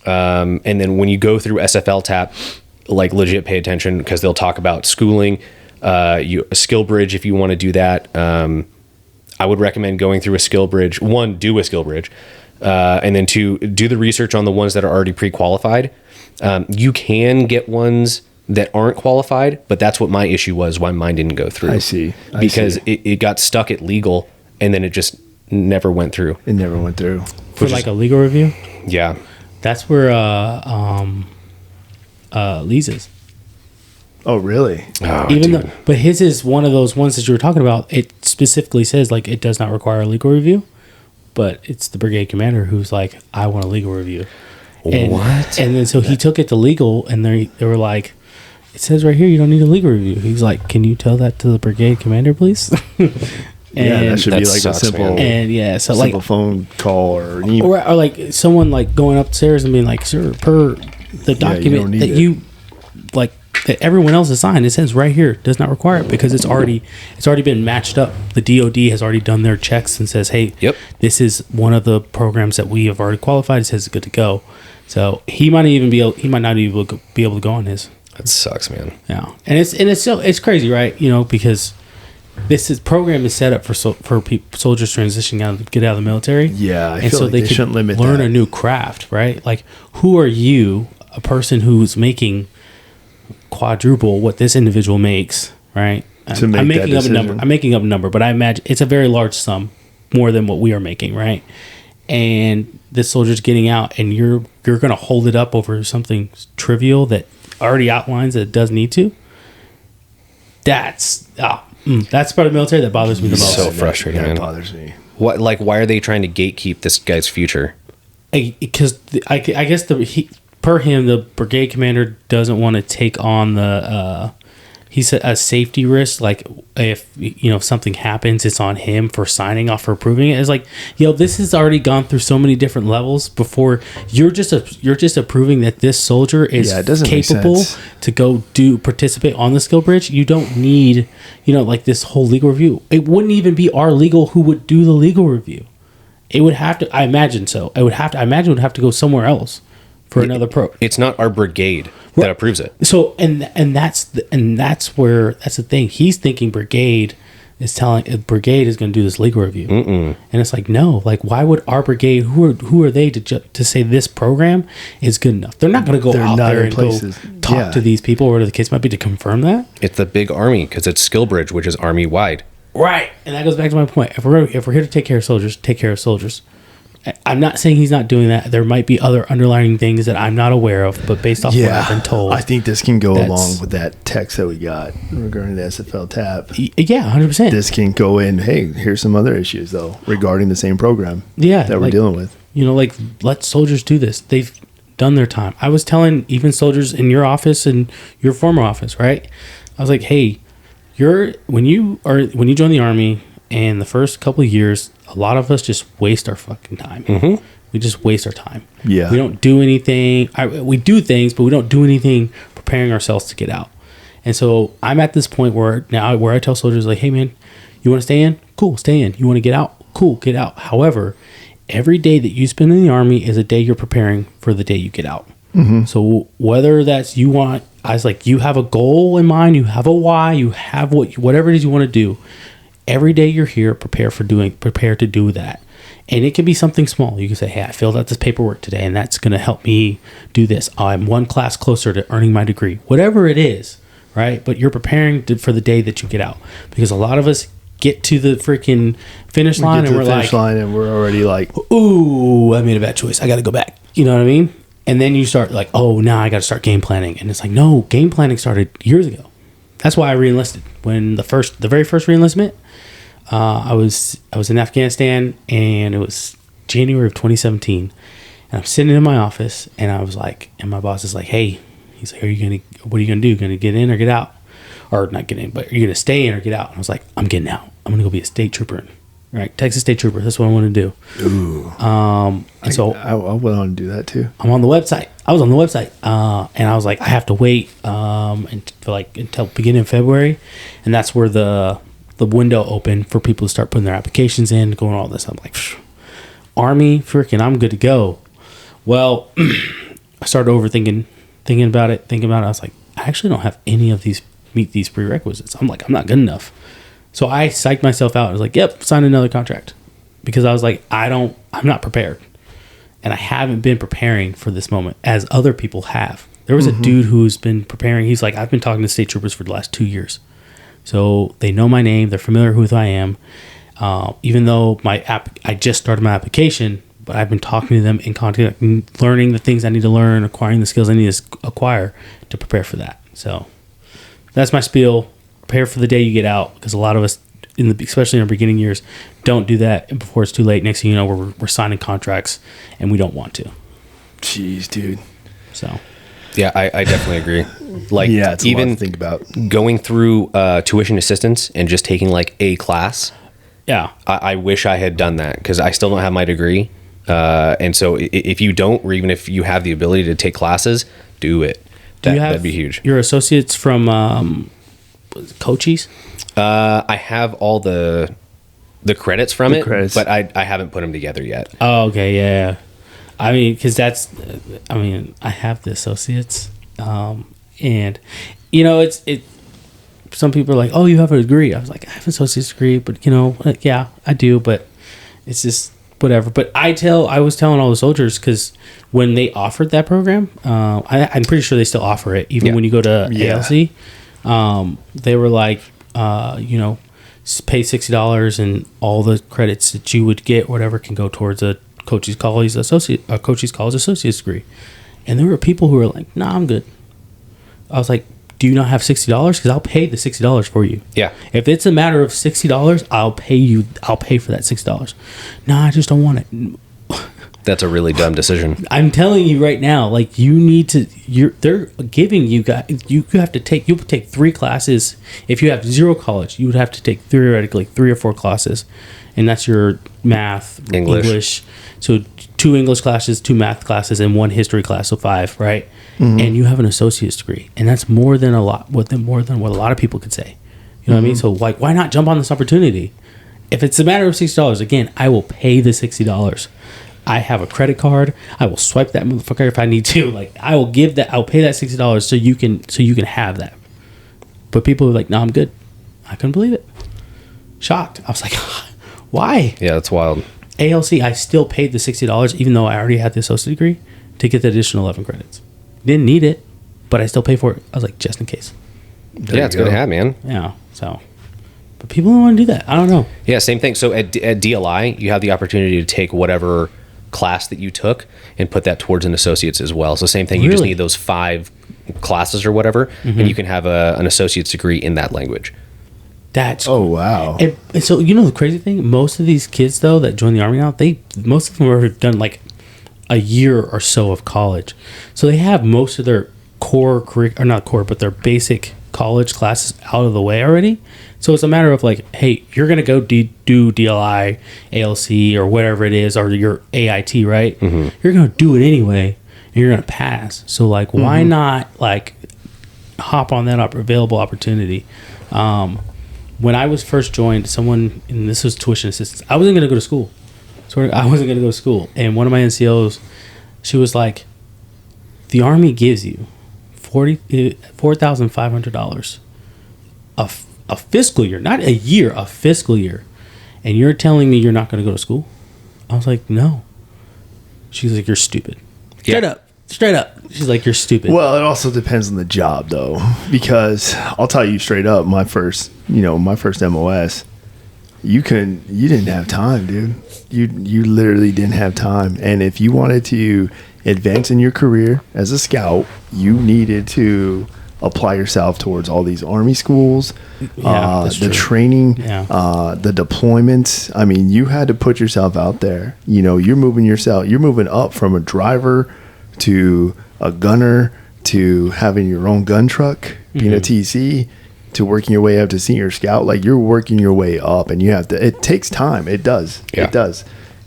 And then when you go through SFL TAP, like legit pay attention because they'll talk about schooling, a skill bridge if you want to do that. I would recommend going through a skill bridge. 1, do a skill bridge, and then 2, do the research on the ones that are already pre-qualified. You can get ones that aren't qualified, but that's what my issue was, why mine didn't go through. I see. Because it got stuck at legal, and then it just never went through. It never went through. For like a legal review? Yeah. That's where Lee's is. Oh, really? Oh, Even dude. though, but his is one of those ones that you were talking about. It specifically says like it does not require a legal review, but it's the brigade commander who's like, I want a legal review. And, What? And then so he took it to legal, and they were like, it says right here you don't need a legal review. He's like, can you tell that to the brigade commander, please? Yeah, that should be That like sucks, a simple, And so simple like, phone call or an email. or like someone like going upstairs and being like, sir, per the document don't need that it. you like that everyone else has signed, it says right here does not require it because it's already been matched up. The DoD has already done their checks and says, hey, Yep. this is one of the programs that we have already qualified. It says it's good to go. So he might not even be able to go on his. That sucks, man. Yeah, and it's crazy, right? Because this program is set up for soldiers transitioning get out of the military. Yeah, I and feel so like they they could shouldn't limit learn that. a new craft, right? Like, who are you, a person who's making quadruple what this individual makes, right? To make I'm that making up a number. decision. I'm making up a number, but I imagine it's a very large sum, more than what we are making, right? And this soldier's getting out, and you're going to hold it up over something trivial that already outlines that it does need to. That's part of the military that bothers me the most. So frustrating, That man. bothers me. Why are they trying to gatekeep this guy's future? Because I guess per him, the brigade commander doesn't want to take on the he said a safety risk. Like if something happens, it's on him for signing off for approving it. It's like, this has already gone through so many different levels before you're just approving that this soldier is Yeah, it doesn't make capable sense. to go participate on the skill bridge. You don't need like this whole legal review. It wouldn't even be our legal who would do the legal review. It would have to. I imagine so. I imagine it would have to go somewhere else for another pro. It's not our brigade that approves it. So that's the thing. He's thinking brigade is telling brigade is going to do this legal review, and it's like, no. Like, why would our brigade? Who are they to say this program is good enough? They're not going to go They're out not there in and places. go talk Yeah. to these people, or the kids might be to confirm that. It's the big army because it's skill bridge, which is army wide. Right, and that goes back to my point. If we're here to take care of soldiers, take care of soldiers. I'm not saying he's not doing that. There might be other underlying things that I'm not aware of, but based off what I've been told, I think this can go That's- along with that text that we got regarding the SFL TAP. yeah, 100%. This can go in. Hey, here's some other issues though regarding the same program. Yeah, that we're like- dealing with. Like, let soldiers do this. They've done their time. I was telling even soldiers in your office and your former office, right? I was like, hey, when you join the army and the first couple of years, a lot of us just waste our fucking time. Mm-hmm. We just waste our time. Yeah. We don't do anything. We do things, but we don't do anything preparing ourselves to get out. And so I'm at this point where I tell soldiers, like, hey man, you want to stay in? Cool, stay in. You want to get out? Cool, get out. However, every day that you spend in the army is a day you're preparing for the day you get out. Mm-hmm. So whether that's you have a goal in mind, you have a why, you have whatever it is you want to do. Every day you're here, prepare to do that. And it can be something small. You can say, hey, I filled out this paperwork today, and that's going to help me do this. I'm one class closer to earning my degree. Whatever it is, right? But you're preparing for the day that you get out. Because a lot of us get to the freaking finish line, and we're like, and we're already like, ooh, I made a bad choice. I got to go back. You know what I mean? And then you start like, oh, now I got to start game planning. And it's like, no, game planning started years ago. That's why I re-enlisted. When the very first re-enlistment, I was in Afghanistan, and it was January of 2017, and I'm sitting in my office, and I was like, and my boss is like, hey, He's like, what are you gonna do? Gonna get in or get out? Or not get in, but are you gonna stay in or get out? And I was like, I'm getting out. I'm gonna go be a state trooper. Right, Texas State Trooper. That's what I want to do. Ooh. And so I went on to do that too. I'm on the website. I was on the website, and I was like, I have to wait until beginning of February, and that's where the window opened for people to start putting their applications in, going all this. I'm like, Army, freaking, I'm good to go. Well, I started overthinking, thinking about it. I was like, I actually don't have any of these meet these prerequisites. I'm like, I'm not good enough. So I psyched myself out. I was like, yep, sign another contract. Because I was like, I'm not prepared. And I haven't been preparing for this moment as other people have. There was a dude who's been preparing. He's like, I've been talking to state troopers for the last 2 years. So they know my name. They're familiar with who I am. Even though I just started my application, but I've been talking to them in contact, learning the things I need to learn, acquiring the skills I need to acquire to prepare for that. So that's my spiel. Prepare for the day you get out, because a lot of us, especially in our beginning years, don't do that before it's too late. Next thing you know, we're signing contracts and we don't want to. Jeez, dude. So, yeah, I definitely agree. Like, yeah, it's even a lot to think about. Going through tuition assistance and just taking like a class. yeah, I wish I had done that, because I still don't have my degree. And so if you don't, or even if you have the ability to take classes, do it. That'd be huge. Your associates from Coaches? I have all the credits from The it, credits. but I haven't put them together yet. Oh, okay, yeah. I mean, because I have the associates, and some people are like, "Oh, you have a degree." I was like, "I have an associate's degree," but yeah, I do, but it's just whatever. But I was telling all the soldiers, because when they offered that program, I'm pretty sure they still offer it, even when you go to ALC. They were like, pay $60 and all the credits that you would get, whatever, can go towards a coach's college associate's degree. And there were people who were like, nah, I'm good. I was like, do you not have $60? Because I'll pay the $60 for you. Yeah. If it's a matter of $60, I'll pay for that $60. Nah, I just don't want it. That's a really dumb decision. I'm telling you right now, like, you need to. They're giving you guys. You have to take. You take 3 classes. If you have 0 college, you would have to take theoretically 3 or 4 classes, and that's your math, English. So 2 English classes, 2 math classes, and 1 history class. So 5, right? Mm-hmm. And you have an associate's degree, and that's more than what a lot of people could say. You know what I mean? So like, why not jump on this opportunity? If it's a matter of $60, again, I will pay the $60. I have a credit card. I will swipe that motherfucker if I need to. Like, I'll pay that $60 so you can have that. But people were like, no, I'm good. I couldn't believe it. Shocked. I was like, why? Yeah, that's wild. ALC, I still paid the $60 even though I already had the associate degree to get the additional 11 credits. Didn't need it, but I still pay for it. I was like, just in case. Yeah, it's good to have, man. Yeah, so. But people don't want to do that. I don't know. Yeah, same thing. So at DLI, you have the opportunity to take whatever class that you took and put that towards an associate's as well. So same thing, you just need those 5 classes or whatever, and you can have an associate's degree in that language. That's wow. And so, the crazy thing, most of these kids though that join the Army now, most of them have done like a year or so of college, so they have most of their but their basic college classes out of the way already. So it's a matter of like, hey, you're gonna go do DLI, ALC, or whatever it is, or your AIT, right? Mm-hmm. You're gonna do it anyway, and you're gonna pass. So like, why not like hop on that available opportunity? When I was first joined, and this was tuition assistance, I wasn't gonna go to school. And one of my NCOs, she was like, the Army gives you $4,500 a fiscal year, not a year, a fiscal year, and you're telling me you're not going to go to school? I was like, no. She's like, you're stupid. Straight up. She's like, you're stupid. Well, it also depends on the job, though, because I'll tell you straight up, my first MOS, you didn't have time, dude. You literally didn't have time, and if you wanted to advance in your career as a scout, you needed to apply yourself towards all these Army schools, the training, the deployments. I mean, you had to put yourself out there. You're moving up from a driver to a gunner to having your own gun truck, being a TC, to working your way up to senior scout. Like, you're working your way up, and you have to, it takes time. It does. Yeah. It does.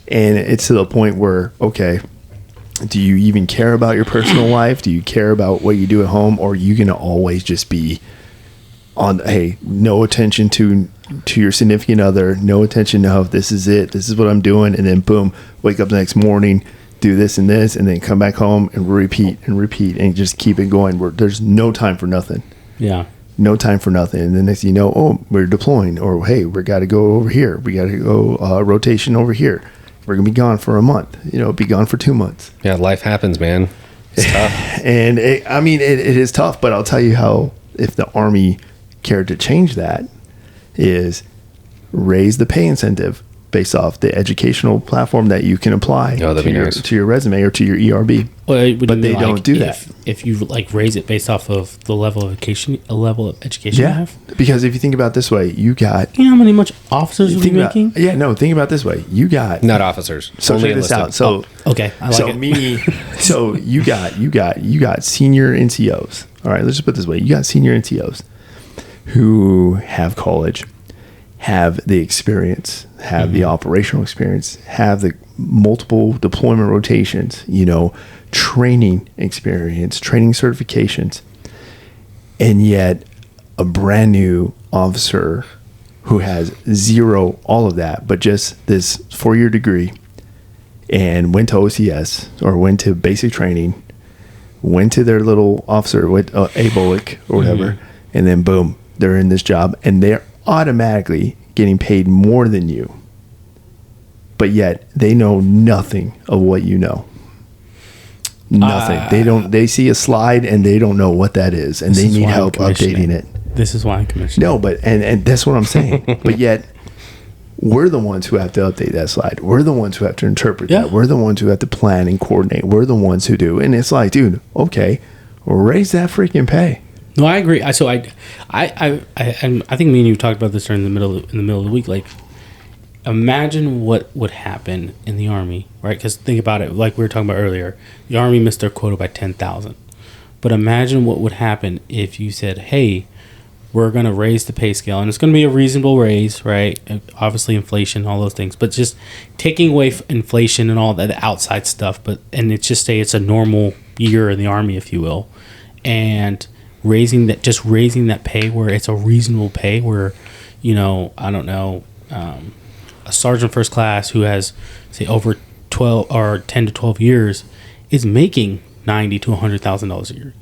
And it's to the point where, okay, do you even care about your personal life? Do you care about what you do at home? Or are you going to always just be on, hey, no attention to your significant other, no attention to, oh, this is it, this is what I'm doing, and then boom, wake up the next morning, do this and this, and then come back home and repeat and just keep it going, where there's no time for nothing. Yeah. No time for nothing. And then next thing you know, oh, we're deploying, or hey, we got to go over here, we got to go rotation over here, we're gonna be gone for a month, be gone for 2 months. Yeah, life happens, man. It's tough. And it is tough, but I'll tell you how, if the Army cared to change that, is raise the pay incentive based off the educational platform that you can apply to your resume or to your ERB. Well, but they don't do that. If you raise it based off of the level of education, you have. Because if you think about it this way, you know how many much officers are we making? Think about it this way. You got not officers. So check this out. So okay, I like it. So you got senior NCOs. All right, let's just put it this way. You got senior NCOs who have college, have the experience, have the operational experience, have the multiple deployment rotations, training experience, training certifications, and yet a brand new officer who has zero all of that, but just this 4-year degree, and went to OCS or went to basic training, went to their little officer with ABOIC or whatever, and then boom, they're in this job, and they're automatically getting paid more than you, but yet they know nothing of what you know. Nothing. They see a slide and they don't know what that is, and they need help updating it. This is why I'm commissioning. No, but and that's what I'm saying. But yet we're the ones who have to update that slide. We're the ones who have to interpret that. We're the ones who have to plan and coordinate. We're the ones who do. And it's like, dude, okay, raise that freaking pay. No, I agree. So I think me and you talked about this during the middle of the week. Like, imagine what would happen in the Army, right? Because think about it, like we were talking about earlier, the Army missed their quota by 10,000. But imagine what would happen if you said, hey, we're going to raise the pay scale, and it's going to be a reasonable raise, right? Obviously inflation, all those things, but just taking away inflation and all that outside stuff, and it's just say it's a normal year in the Army, if you will, and raising that pay where it's a reasonable pay where, I don't know, a sergeant first class who has, say, over 12 or 10 to 12 years is making $90,000 to $100,000 a year.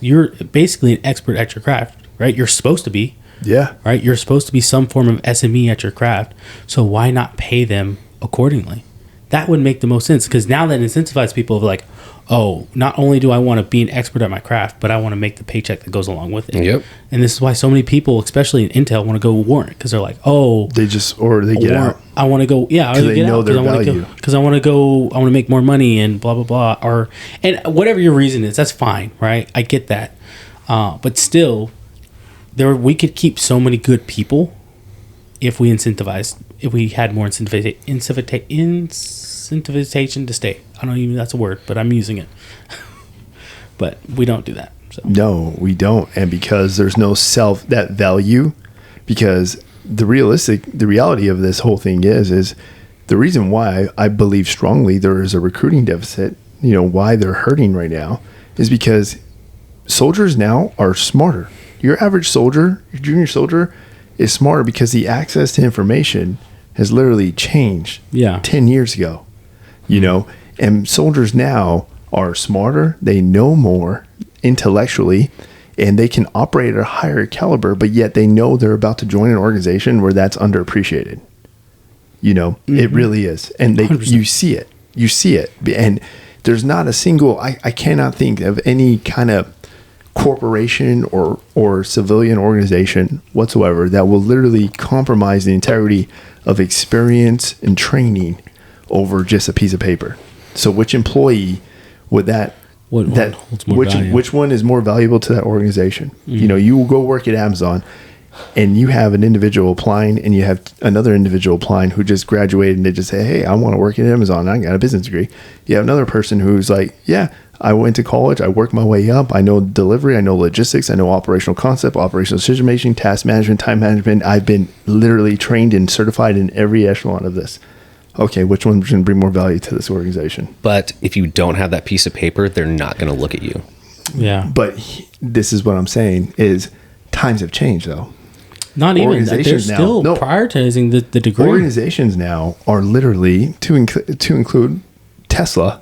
You're basically an expert at your craft, right? You're supposed to be. Yeah. Right? You're supposed to be some form of SME at your craft. So why not pay them accordingly? That would make the most sense, because now that incentivizes people of like, oh, not only do I want to be an expert at my craft, but I want to make the paycheck that goes along with it. Yep. And this is why so many people, especially in Intel, want to go warrant, because they're like, oh, they get out. I want to go, yeah, or they get out because I want to go, I want to make more money and blah blah blah, and whatever your reason is, that's fine, right? I get that, but still, we could keep so many good people if we had more incentivization to stay. I don't even know if that's a word, but I'm using it. But we don't do that. So. No, we don't. And because there's no that value, because the reality of this whole thing is the reason why I believe strongly there is a recruiting deficit, why they're hurting right now, is because soldiers now are smarter. Your average soldier, your junior soldier, is smarter because the access to information has literally changed 10 years ago, and soldiers now are smarter. They know more intellectually, and they can operate at a higher caliber, but yet they know they're about to join an organization where that's underappreciated. It really is. And you see it. And there's not a single, I cannot think of any kind of corporation or civilian organization whatsoever that will literally compromise the integrity of experience and training over just a piece of paper. So which employee would which one is more valuable to that organization? You will go work at Amazon and you have an individual applying and you have another individual applying who just graduated and they just say, hey, I want to work at Amazon. I got a business degree. You have another person who's like, yeah, I went to college. I worked my way up. I know delivery. I know logistics. I know operational concept, operational decision making, task management, time management. I've been literally trained and certified in every echelon of this. Okay, which one's going to bring more value to this organization? But if you don't have that piece of paper, they're not going to look at you. Yeah. But this is what I'm saying is times have changed, though. Not even that. They're still prioritizing the degree. Organizations now are literally, to include Tesla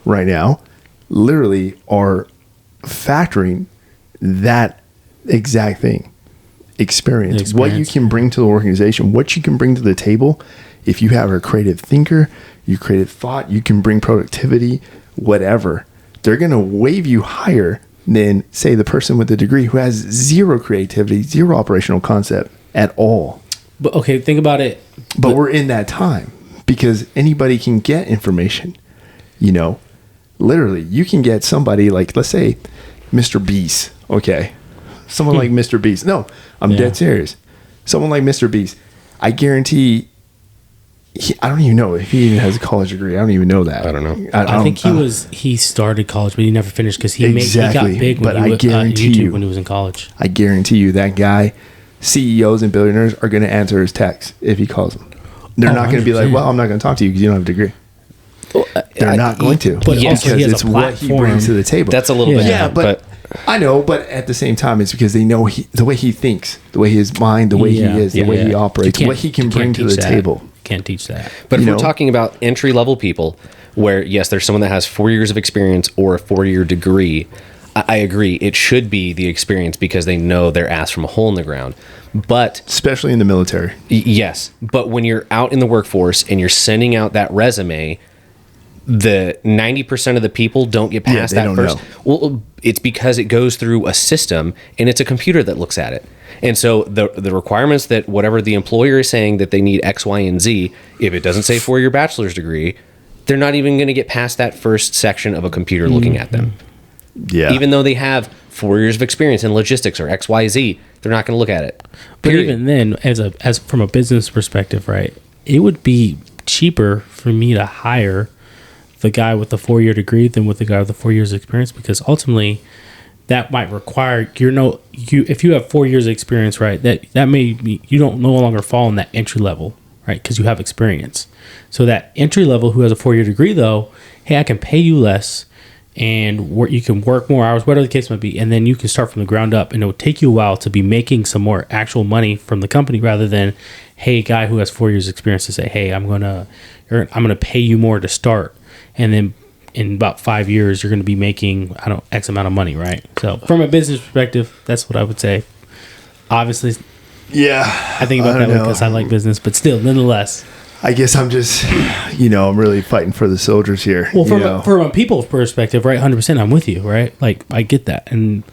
right now, literally are factoring that exact thing. Experience. What you can bring to the organization, what you can bring to the table. If you have a creative thinker, you creative thought, you can bring productivity, whatever. They're going to wave you higher than, say, the person with the degree who has zero creativity, zero operational concept at all. But okay, think about it. But we're in that time because anybody can get information. You know, literally, you can get somebody like, let's say, Mr. Beast. Okay. Someone like Mr. Beast. No, I'm dead serious. Someone like Mr. Beast. I guarantee... I don't even know if he even has a college degree. I don't even know that. I don't know. I think he started college, but he never finished because he got big when I guarantee YouTube when he was in college. I guarantee you that guy, CEOs and billionaires are going to answer his text if he calls them. They're not going to be like, well, I'm not going to talk to you because you don't have a degree. They're not going to. But because it's what he brings to the table. That's a little bit. Yeah, but I know, but at the same time, it's because they know the way he thinks, the way his mind, the way he is, the way he operates, what he can bring to the table. Can't teach that. But if we're talking about entry level people where, yes, there's someone that has 4 years of experience or a 4-year degree, I agree. It should be the experience because they know their ass from a hole in the ground. But especially in the military. Yes. But when you're out in the workforce and you're sending out that resume, the 90% of the people don't get past that first. Well, it's because it goes through a system and it's a computer that looks at it. And so the requirements that whatever the employer is saying that they need X, Y, and Z, if it doesn't say 4-year bachelor's degree, they're not even going to get past that first section of a computer looking at them. Yeah. Even though they have 4 years of experience in logistics or X, Y, Z, they're not going to look at it. But even then, as from a business perspective, right, it would be cheaper for me to hire the guy with the 4-year degree than with the guy with the 4 years of experience, because ultimately that might require if you have 4 years of experience, right, that may be you don't no longer fall in that entry level, right, because you have experience. So that entry level who has a 4-year degree, though, hey, I can pay you less and you can work more hours, whatever the case might be, and then you can start from the ground up, and it will take you a while to be making some more actual money from the company rather than, hey, guy who has 4 years experience to say, hey, I'm gonna pay you more to start, and then in about 5 years you're going to be making X amount of money, right? So from a business perspective, that's what I would say. Obviously, yeah, I think about that because I like business, but still, nonetheless, I guess I'm just, I'm really fighting for the soldiers here. Well, from a people's perspective, right, 100%, I'm with you, right? Like, I get that, and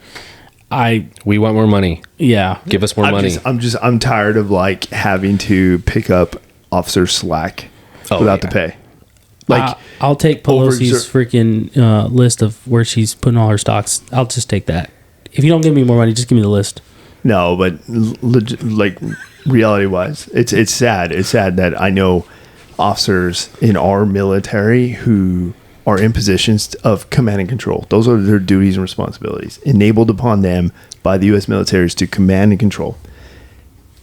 we want more money. Yeah, give us more money. I'm tired of like having to pick up officer slack without the pay. Like, I'll take Pelosi's freaking list of where she's putting all her stocks. I'll just take that. If you don't give me more money, just give me the list. No, but like reality-wise, it's sad. It's sad that I know officers in our military who are in positions of command and control. Those are their duties and responsibilities enabled upon them by the U.S. military to command and control.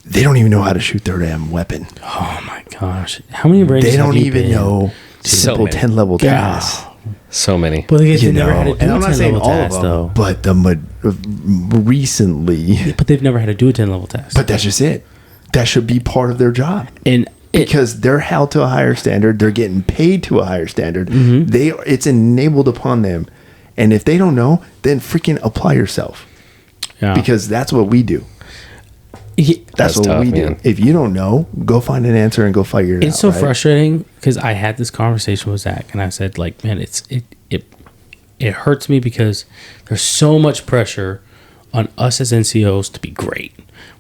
They don't even know how to shoot their damn weapon. Oh my gosh! How many ranges? They don't even know simple 10-level tasks. So many. But they never had to do a 10-level task, though. But recently. Yeah, but they've never had to do a 10-level task. But that's just it. That should be part of their job. Because they're held to a higher standard. They're getting paid to a higher standard. Mm-hmm. It's enabled upon them. And if they don't know, then freaking apply yourself. Yeah. Because that's what we do. That's what we do. If you don't know, go find an answer and go figure it out. It's so frustrating because I had this conversation with Zach and I said, like, man, it hurts me because there's so much pressure on us as NCOs to be great.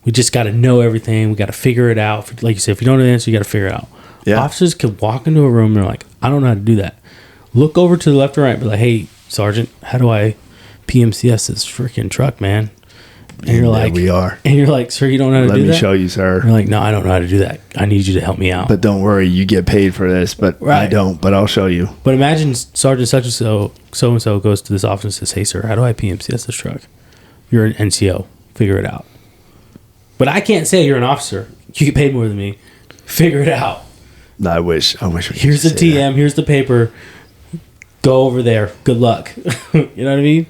We just got to know everything. We got to figure it out. Like you said, if you don't know the answer, you got to figure it out. Yeah. Officers could walk into a room and they're like, I don't know how to do that. Look over to the left or right, be like, hey, Sergeant, how do I PMCS this freaking truck, man? And you're like, we are. And you're like, sir, you don't know how to do that? Let me show you, sir. You're like, no, I don't know how to do that. I need you to help me out. But don't worry, you get paid for this. But I don't. But I'll show you. But imagine Sergeant such and so goes to this office and says, hey, sir, how do I PMCS this truck? You're an NCO. Figure it out. But I can't say you're an officer. You get paid more than me. Figure it out. No, I wish. Here's the TM. That. Here's the paper. Go over there. Good luck. You know what I mean?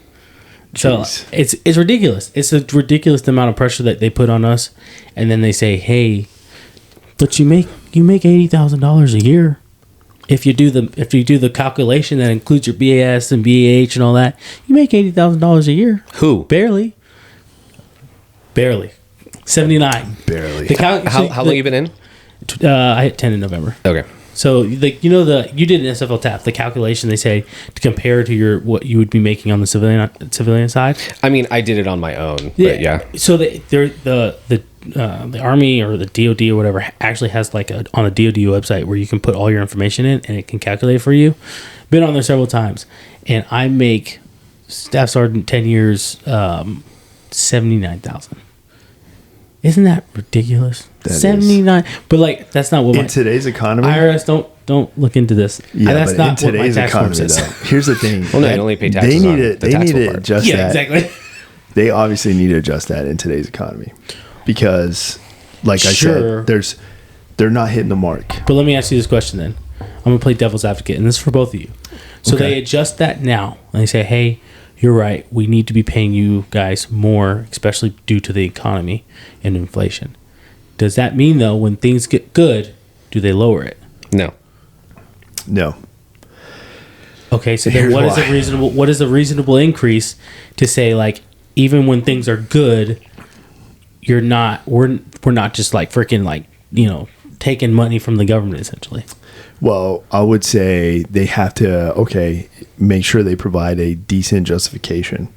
So it's ridiculous. It's a ridiculous amount of pressure that they put on us, and then they say, "Hey, but you make $80,000 a year if you do the calculation that includes your BAS and BAH and all that. You make $80,000 a year. Who? Barely. 79. Barely. How long you been in? I hit 10 in November. Okay. So you did an SFL TAP, the calculation they say to compare to what you would be making on the civilian side. I mean, I did it on my own. But yeah. So the Army or the DoD or whatever actually has like on the DoD website where you can put all your information in and it can calculate for you. Been on there several times, and I make staff sergeant 10 years, $79,000. Isn't that ridiculous? That 79, but like that's not what in today's economy. IRS don't look into this. Yeah, that's but not in today's what my tax economy, says. though, here's the thing. Well, no, you only pay taxes. They need to adjust that. Exactly. They obviously need to adjust that in today's economy because, like I said, they're not hitting the mark. But let me ask you this question then. I'm gonna play devil's advocate, and this is for both of you. So they adjust that now, and they say, "Hey, you're right. We need to be paying you guys more, especially due to the economy and inflation." Does that mean though, when things get good, do they lower it? No. Okay, so then what is a reasonable increase to say, like, even when things are good, we're not just like freaking like, taking money from the government essentially. Well, I would say they have to make sure they provide a decent justification.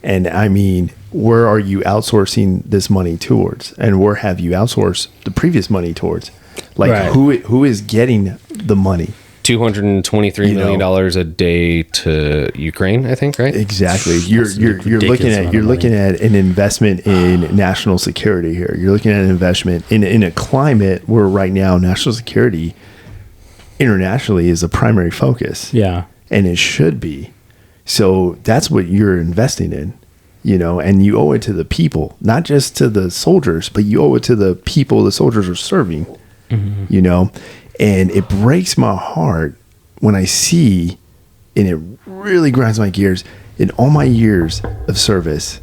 And I mean, where are you outsourcing this money towards? And where have you outsourced the previous money towards? Like who is getting the money? $223 million a day to Ukraine, I think, right? Exactly. You're looking at an investment in national security here. You're looking at an investment in a climate where right now national security internationally is a primary focus. Yeah. And it should be. So that's what you're investing in, and you owe it to the people, not just to the soldiers, but you owe it to the people the soldiers are serving, and it breaks my heart when I see, and it really grinds my gears, in all my years of service,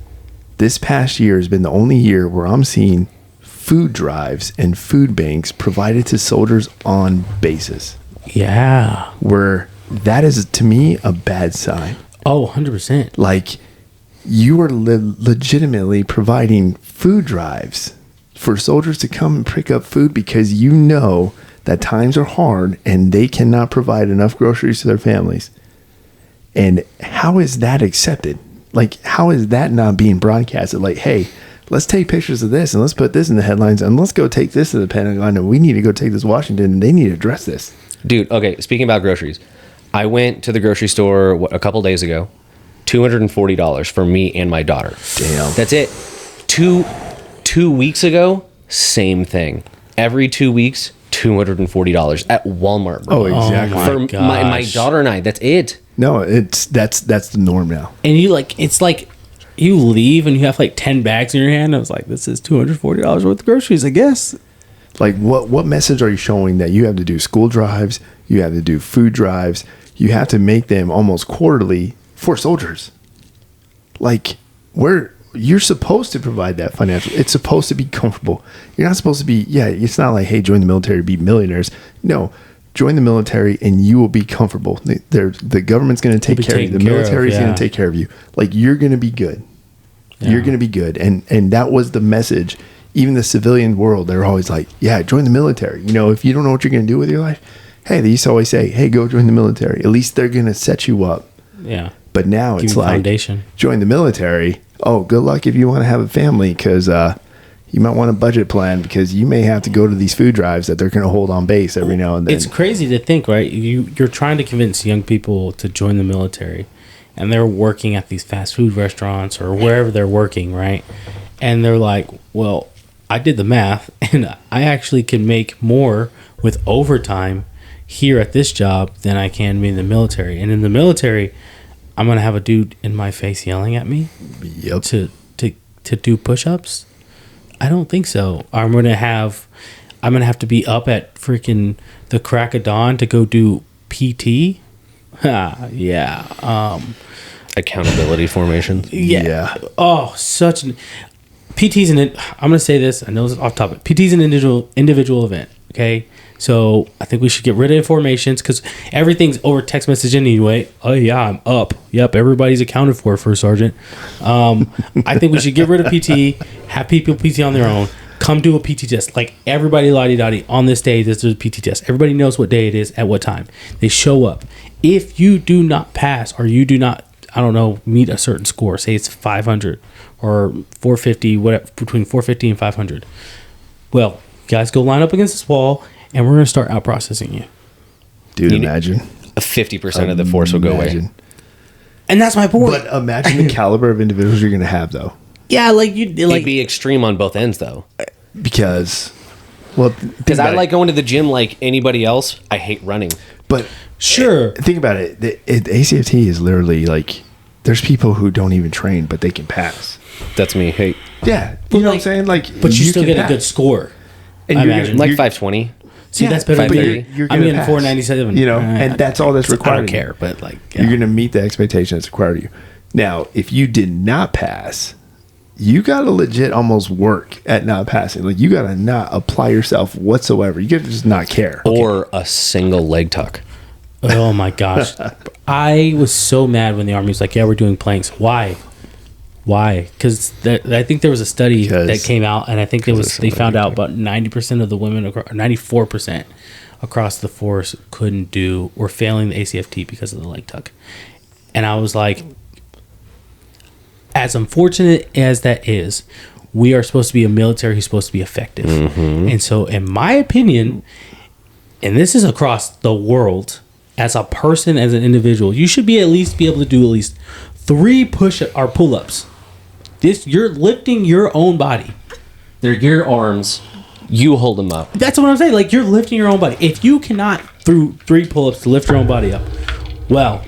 this past year has been the only year where I'm seeing food drives and food banks provided to soldiers on bases. Yeah. Where that is, to me, a bad sign. Oh, 100%. Like, you are legitimately providing food drives for soldiers to come and pick up food because you know that times are hard and they cannot provide enough groceries to their families. And how is that accepted? Like, how is that not being broadcasted? Like, hey, let's take pictures of this and let's put this in the headlines and let's go take this to the Pentagon and we need to go take this to Washington and they need to address this. Dude, okay, speaking about groceries, I went to the grocery store a couple days ago, $240 for me and my daughter. Damn. That's it. Two weeks ago, same thing. Every 2 weeks, $240 at Walmart, bro. Oh, exactly. For my daughter and I, that's it. No, that's the norm now. And it's like you leave and you have like 10 bags in your hand. I was like, this is $240 worth of groceries, I guess. Like, what message are you showing that you have to do school drives, you have to do food drives, you have to make them almost quarterly for soldiers? Like, you're supposed to provide that financial. It's supposed to be comfortable. You're not supposed to be, it's not like, hey, join the military, be millionaires. No, join the military and you will be comfortable. The government's going to take care of you. The military is going to take care of you. Like, you're going to be good. Yeah. You're going to be good. And that was the message. Even the civilian world, they're always like, yeah, join the military. If you don't know what you're going to do with your life, hey, they used to always say, hey, go join the military. At least they're going to set you up. Yeah. But now it's like, foundation. Join the military. Oh, good luck if you want to have a family because you might want a budget plan because you may have to go to these food drives that they're going to hold on base every now and then. It's crazy to think, right? You're trying to convince young people to join the military and they're working at these fast food restaurants or wherever they're working, right? And they're like, well, I did the math, and I actually can make more with overtime here at this job than I can be in the military. And in the military, I'm going to have a dude in my face yelling at me to do push-ups? I don't think so. I'm going to have to be up at freaking the crack of dawn to go do PT. Yeah. Accountability formations. Yeah. Oh, such an PT's I'm going to say this. I know it's off topic. PT's an individual event. Okay. So I think we should get rid of formations because everything's over text message anyway. Oh yeah, I'm up. Yep, everybody's accounted for sergeant. I think we should get rid of PT. Have people PT on their own. Come do a PT test. Like everybody, la-di-da-di, on this day, this is a PT test. Everybody knows what day it is at what time. They show up. If you do not pass or you do not, I don't know, meet a certain score, say it's 500 or 450, whatever, between 450 and 500. Well, guys, go line up against this wall. And we're going to start out processing you. Dude, imagine. 50% of the force will go away. And that's my point. But imagine the caliber of individuals you're going to have, though. Yeah, it'd be extreme on both ends, though. Because I like going to the gym like anybody else. I hate running. But sure. Think about it. The ACFT is literally like, there's people who don't even train, but they can pass. That's me. Hey. Yeah. You know what I'm saying? Like, but you still get a good score. And I imagine. Like 520. See, that's better than you're I'm getting 497. You know, and that's all that's required. I don't care, but you're going to meet the expectation that's required of you. Now, if you did not pass, you got to legit almost work at not passing. Like, you got to not apply yourself whatsoever. You got to just not care. Or a single leg tuck. Oh my gosh. I was so mad when the Army was like, yeah, we're doing planks. Why? Because I think there was a study that came out, and I think they found out about 90% of the women, or 94% across the force were failing the ACFT because of the leg tuck. And I was like, as unfortunate as that is, we are supposed to be a military who's supposed to be effective. Mm-hmm. And so, in my opinion, and this is across the world, as a person, as an individual, you should be at least able to do at least 3 push-ups or pull-ups. You're lifting your own body. They're your arms. You hold them up. That's what I'm saying. Like, you're lifting your own body. If you cannot do 3 pull-ups to lift your own body up, well,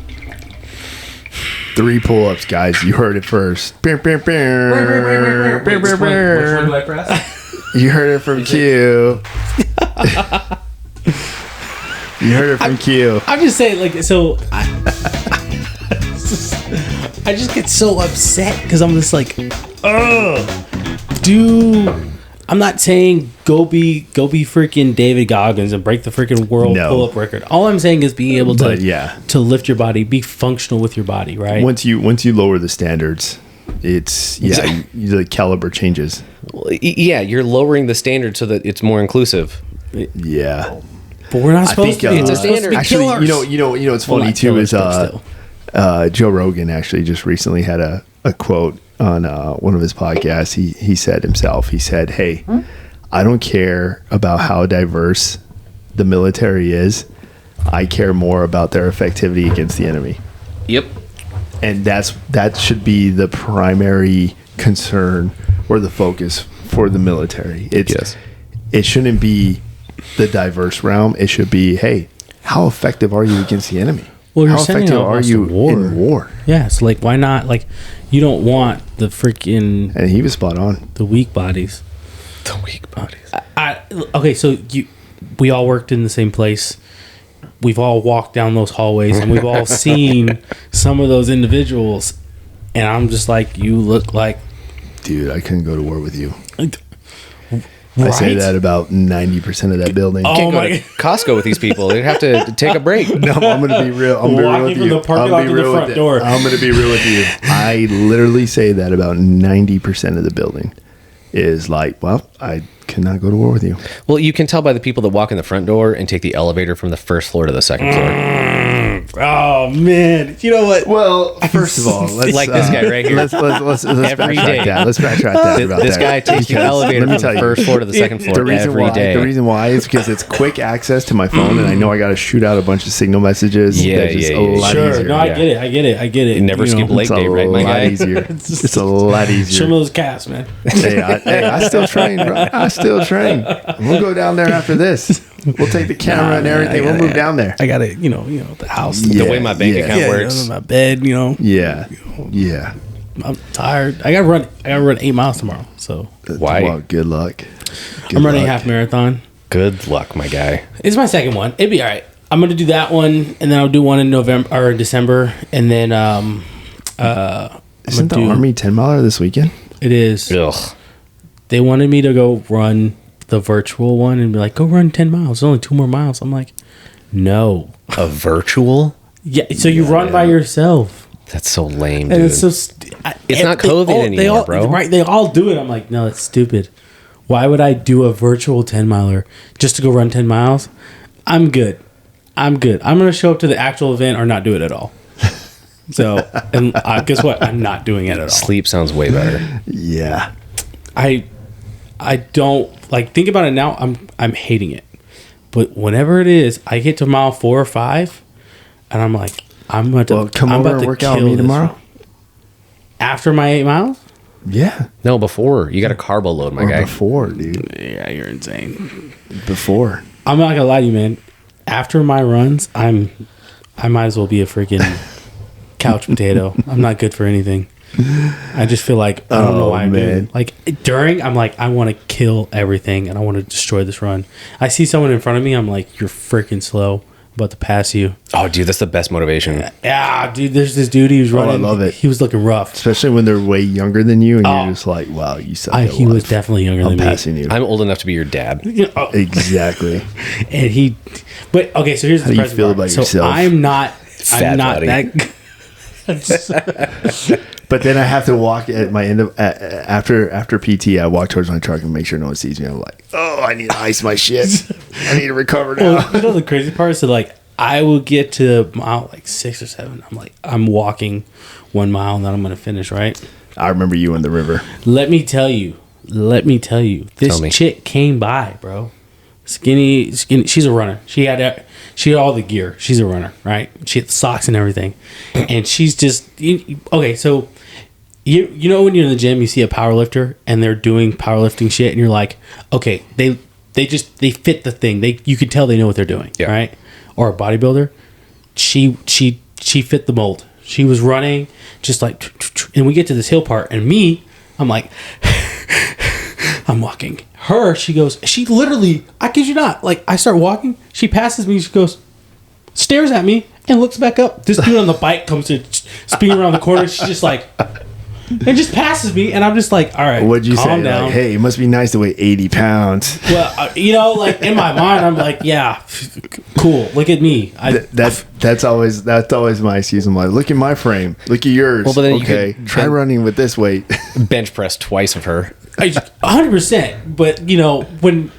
3 pull-ups, guys. You heard it first. Which one do I press? You heard it from Q. You heard it from Q. I'm just saying, like, so I just get so upset because I'm just like, I'm not saying go be freaking David Goggins and break the freaking world pull-up record. All I'm saying is being able to lift your body, be functional with your body, right? Once you lower the standards, it's the caliber changes. Yeah, you're lowering the standard so that it's more inclusive. Yeah, but we're not supposed to be. It's a standard. Actually, you know what's funny too is Joe Rogan actually just recently had a quote on one of his podcasts. He said himself, hey, I don't care about how diverse the military is. I care more about their effectivity against the enemy. Yep. And that should be the primary concern or the focus for the military. It shouldn't be the diverse realm. It should be, hey, how effective are you against the enemy? Well, how effective are you in war? Yeah, so like, why not? Like, you don't want the freaking... And he was spot on. The weak bodies. The weak bodies. Okay, so we all worked in the same place. We've all walked down those hallways, and we've all seen some of those individuals. And I'm just like, you look like... Dude, I couldn't go to war with you. Right? I say that about 90% of that building. You can't go to Costco with these people. They'd have to take a break. No, I'm going to be real. I'm going to be real with you. I'm going to be real with you. I literally say that about 90% of the building is like, well, I cannot go to war with you. Well, you can tell by the people that walk in the front door and take the elevator from the first floor to the second floor. Oh man, you know what? Well, first of all, let's Like this guy right here. Let's Every backtrack day. that. Let's backtrack that. About This that. guy takes the Because elevator let me from tell the you, first floor to the second floor the reason every why, day. The reason why is because it's quick access to my phone, and I know I got to shoot out a bunch of signal messages. Yeah, They're just yeah, a yeah. lot Sure, easier. no, I get it. You never skip late It's a day, right, my lot guy? easier. It's a lot Show me easier. those calves, man. Hey, I still train, bro. I still train. We'll go down there after this. We'll take the camera and everything. We'll move down there. I got to, the house, Yeah, The way my bank account works. my bed. Yeah. I'm tired. I got to run 8 miles tomorrow. So Why? Well, good luck. I'm running a half marathon. Good luck, my guy. It's my second one. It'd be all right. I'm gonna do that one, and then I'll do one in November or December, and then Isn't the Army 10 miler this weekend? It is. Ugh. They wanted me to go run the virtual one and be like, go run 10 miles. There's only 2 more miles. I'm like, no. A virtual? Yeah. So you run by yourself. That's so lame, And dude. it's so It's not COVID anymore, bro. Right? They all do it. I'm like, no, it's stupid. Why would I do a virtual 10 miler just to go run 10 miles? I'm good. I'm gonna show up to the actual event or not do it at all. So, and guess what? I'm not doing it at all. Sleep sounds way better. Yeah. I don't like think about it now. I'm hating it, but whenever it is, I get to mile 4 or 5, and I'm like, I'm about to. Well, come I'm over about and to work out with kill me this tomorrow. one. After my 8 miles. Yeah. No, before. You got a carbo load, my Or guy. before, dude. Yeah, you're insane. Before. I'm not gonna lie to you, man. After my runs, I might as well be a freaking couch potato. I'm not good for anything. I just feel like I don't know why I'm doing it. Like during, I'm like, I want to kill everything and I want to destroy this run. I see someone in front of me, I'm like, you're freaking slow. I'm about to pass you. Oh, dude, that's the best motivation. Yeah, dude. There's this dude. He was running. I love it. He was looking rough. Especially when they're way younger than you and Oh. you're just like, wow, you suck. He was definitely younger I'm than me. passing you. I'm old enough to be your dad. Exactly. And but okay. So here's How the do you present feel part. about So yourself? I'm not buddy. that. But then I have to walk at my end of after PT. I walk towards my truck and make sure no one sees me. I'm like, oh, I need to ice my shit. I need to recover now. Well, you know the crazy part is that like I will get to mile like 6 or 7. I'm like I'm walking 1 mile and then I'm gonna finish right. I remember you in the river. Let me tell you. Tell This me. chick came by, bro. Skinny. She's a runner. She had all the gear. She's a runner, right? She had the socks and everything, and she's just okay. So you know when you're in the gym, you see a power lifter and they're doing powerlifting shit, and you're like, okay, they fit the thing. You can tell they know what they're doing, Yeah. right? Or a bodybuilder. She fit the mold. She was running just like, and we get to this hill part, and me, I'm like. I'm walking. She literally, I kid you not, like I start walking, she passes me, she goes, stares at me, and looks back up. This dude on the bike comes to spin around the corner. She's just like, and just passes me, and I'm just like, all right, What'd you calm say? down. Like, hey, it must be nice to weigh 80 pounds. Well, like in my mind, I'm like, yeah, cool. Look at me. That's always my excuse. I'm like, look at my frame. Look at yours. Well, but then you okay, could- try then- running with this weight. Bench press twice of her. 100%. But when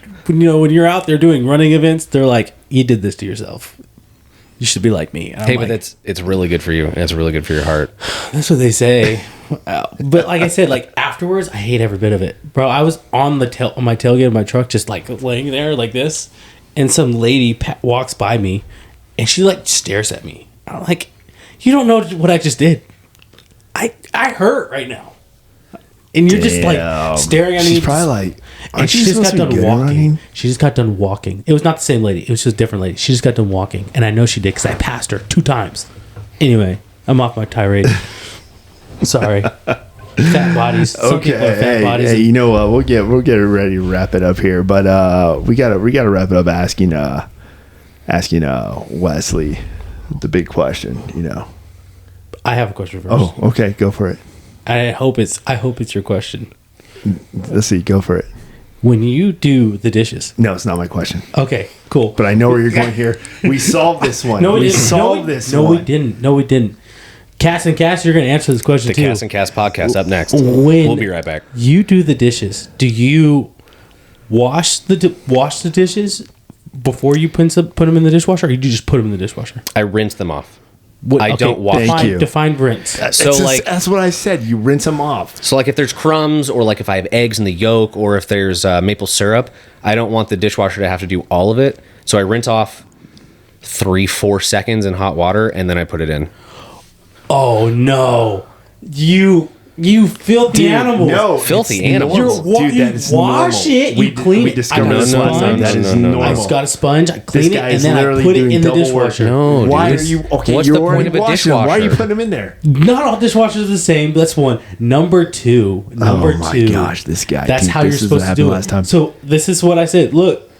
you're out there doing running events, they're like, you did this to yourself. You should be like me. And I'm Hey, like, but it's really good for you. And it's really good for your heart. That's what they say. But like I said, like afterwards, I hate every bit of it, bro. I was on my tailgate of my truck, just like laying there like this, and some lady walks by me, and she like stares at me. I'm like, you don't know what I just did. I hurt right now, and you're just like staring at me. She's probably like, And aren't she you just got supposed to be done good at walking. running? She just got done walking. It was not the same lady. It was just a different lady. She just got done walking, and I know she did because I passed her 2 times. Anyway, I'm off my tirade. Sorry, fat bodies. Some people are fat bodies. Hey, you know what? We'll get ready to wrap it up here, but we gotta wrap it up asking Wesley the big question. I have a question first. Oh, okay, go for it. I hope it's your question. Let's see, go for it. When you do the dishes. No, it's not my question, Okay, cool. but I know where you're going here. We solved this one. No, we didn't. solved this No, one. we didn't. No, we didn't. Cass and Cass, you're going to answer this question The too. Cass and Cass podcast up next. When We'll be right back. You do the dishes. Do you wash the dishes before you put them in the dishwasher, or you just put them in the dishwasher? I rinse them off. What, I don't wash. Thank you. Define rinse. So like that's what I said. You rinse them off. So like if there's crumbs, or like if I have eggs in the yolk, or if there's maple syrup, I don't want the dishwasher to have to do all of it. So I rinse off 3-4 seconds in hot water, and then I put it in. Oh no, you filthy animal! No, Filthy it's animal. normal. Dude, that is you wash normal. it, you clean we it. discovered I got this a last night. That sponge. is No, no, no. normal. I got a sponge. I clean This it, guy and is then I literally put it doing in the double work. dishwasher. No, Why dude. are you okay? What's You're the point already of a washing them. Why are you dishwasher? putting them in there? Not all dishwashers are the same. That's one. Number two. Oh my gosh, this guy. That's Dude, how you're this is supposed what to happened do it. last time. So this is what I said. Look,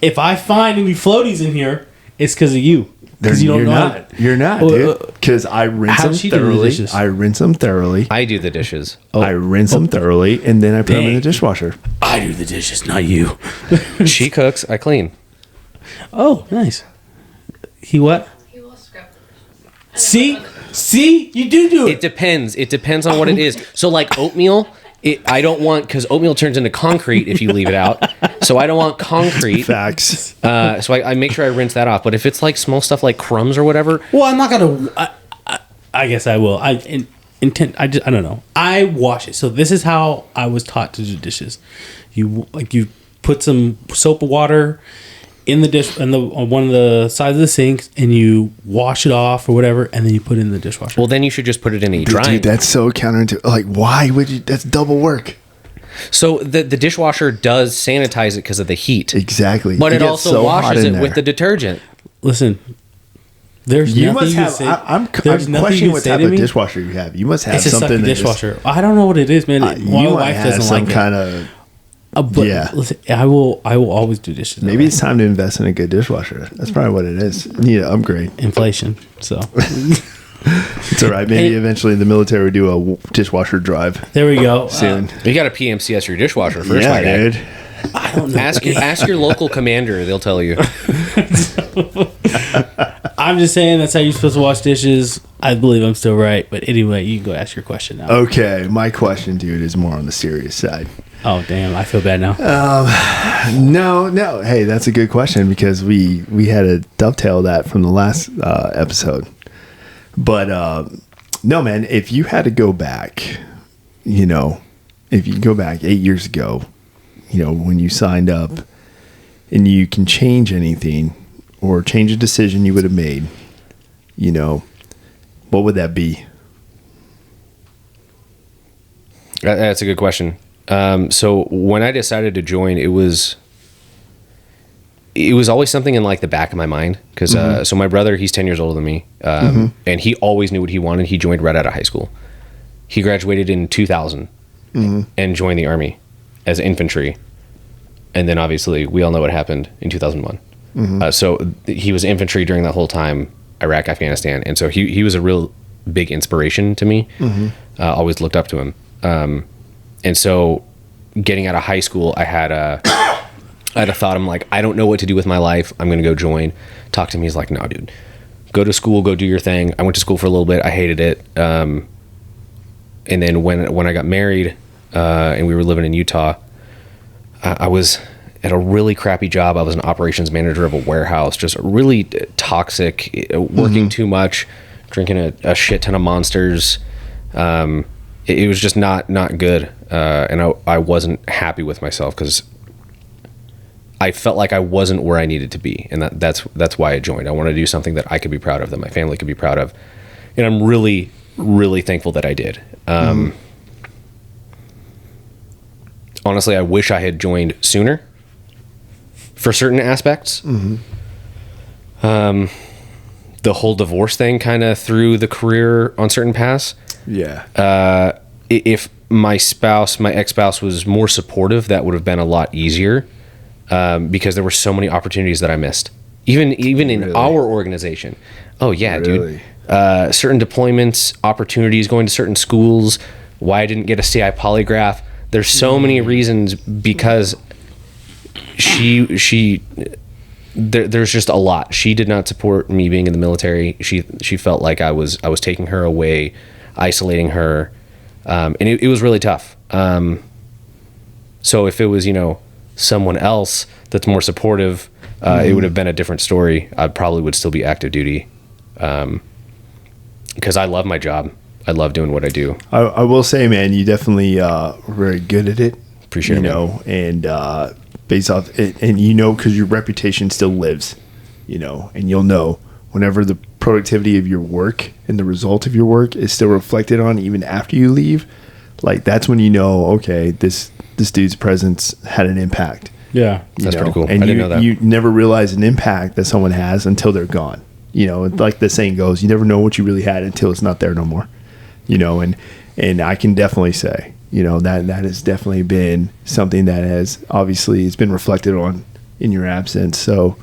if I find any floaties in here, it's because of you. Because you don't know. You're not, dude. Because I rinse How'd them she do the thoroughly. dishes? I rinse them thoroughly. I do the dishes. I rinse them thoroughly, and then I put them in the dishwasher. I do the dishes, not you. She cooks, I clean. Oh, nice. He what? He will scrap the dishes. See, you do It it. depends. It depends on what it is. So like oatmeal, I don't want, because oatmeal turns into concrete if you leave it out. So I don't want concrete. Facts. So I make sure I rinse that off. But if it's like small stuff like crumbs or whatever, Well, I'm not gonna. I guess I will. I don't know. I wash it. So this is how I was taught to do dishes. You put some soap and water in the dish on one of the sides of the sinks, and you wash it off or whatever, and then you put it in the dishwasher. well, then you should just put it in a drying. Dude, that's so counterintuitive. Like, why would you? That's double work. So the dishwasher does sanitize it because of the heat. Exactly. But it gets also so hot washes in it with the there. detergent. Listen, there's You nothing must you have. say. I'm there's nothing questioning you what say type to of me. dishwasher you have. You must have It's a something sucky that just- dishwasher. I don't know what it is, man. you My might wife have doesn't some like kind it. of. But yeah. listen, I will always do dishes. Maybe it's time to invest in a good dishwasher. That's probably what it is. You need to upgrade. inflation. So It's all right. Maybe eventually the military would do a dishwasher drive there we go. soon. You got to PMCS your dishwasher first, Yeah, my guy. dude. I don't know. Ask your local commander; they'll tell you. I'm just saying that's how you're supposed to wash dishes. I believe I'm still right. But anyway, you can go ask your question now. Okay, my question, dude, is more on the serious side. Oh, damn. I feel bad now. No. Hey, that's a good question because we had to dovetail that from the last episode. But no, man, if you had to go back, if you go back 8 years ago, when you signed up and you can change anything or change a decision you would have made, what would that be? That's a good question. So when I decided to join, it was always something in like the back of my mind because so my brother, he's 10 years older than me, and he always knew what he wanted. He joined right out of high school. He graduated in 2000 and joined the Army as infantry, and then obviously we all know what happened in 2001. So he was infantry during that whole time, Iraq, Afghanistan, and so he was a real big inspiration to me. Always looked up to him. And so getting out of high school, I had a thought. I'm like, I don't know what to do with my life. I'm going to go join. Talk to me. He's like, no, dude, go to school, go do your thing. I went to school for a little bit. I hated it. And then when I got married, and we were living in Utah, I was at a really crappy job. I was an operations manager of a warehouse, just really toxic, working too much, drinking a shit ton of Monsters. It was just not good. And I wasn't happy with myself because I felt like I wasn't where I needed to be. And that's why I joined. I wanted to do something that I could be proud of, that my family could be proud of. And I'm really, really thankful that I did. Honestly, I wish I had joined sooner for certain aspects. The whole divorce thing kind of threw the career on certain paths. Yeah. If my ex-spouse was more supportive, that would have been a lot easier, because there were so many opportunities that I missed, even in Really? our organization. Oh yeah, Really? dude. Certain deployments, opportunities, going to certain schools, why I didn't get a CI polygraph. There's so many reasons because there's just a lot. She did not support me being in the military. She felt like I was taking her away, isolating her. And it was really tough. So if it was, someone else that's more supportive, it would have been a different story. I probably would still be active duty, because I love my job. I love doing what I do. I will say, man, you definitely were very good at it. Appreciate it, you know, and based off it, and you know, because your reputation still lives, you know, and you'll know whenever the productivity of your work and the result of your work is still reflected on even after you leave, like that's when you know, okay, this dude's presence had an impact. Yeah, That's pretty cool. And I didn't know that. You never realize an impact that someone has until they're gone. You know, like the saying goes, you never know what you really had until it's not there no more. You know, and I can definitely say, you know, that has definitely been something that has obviously it's been reflected on in your absence. So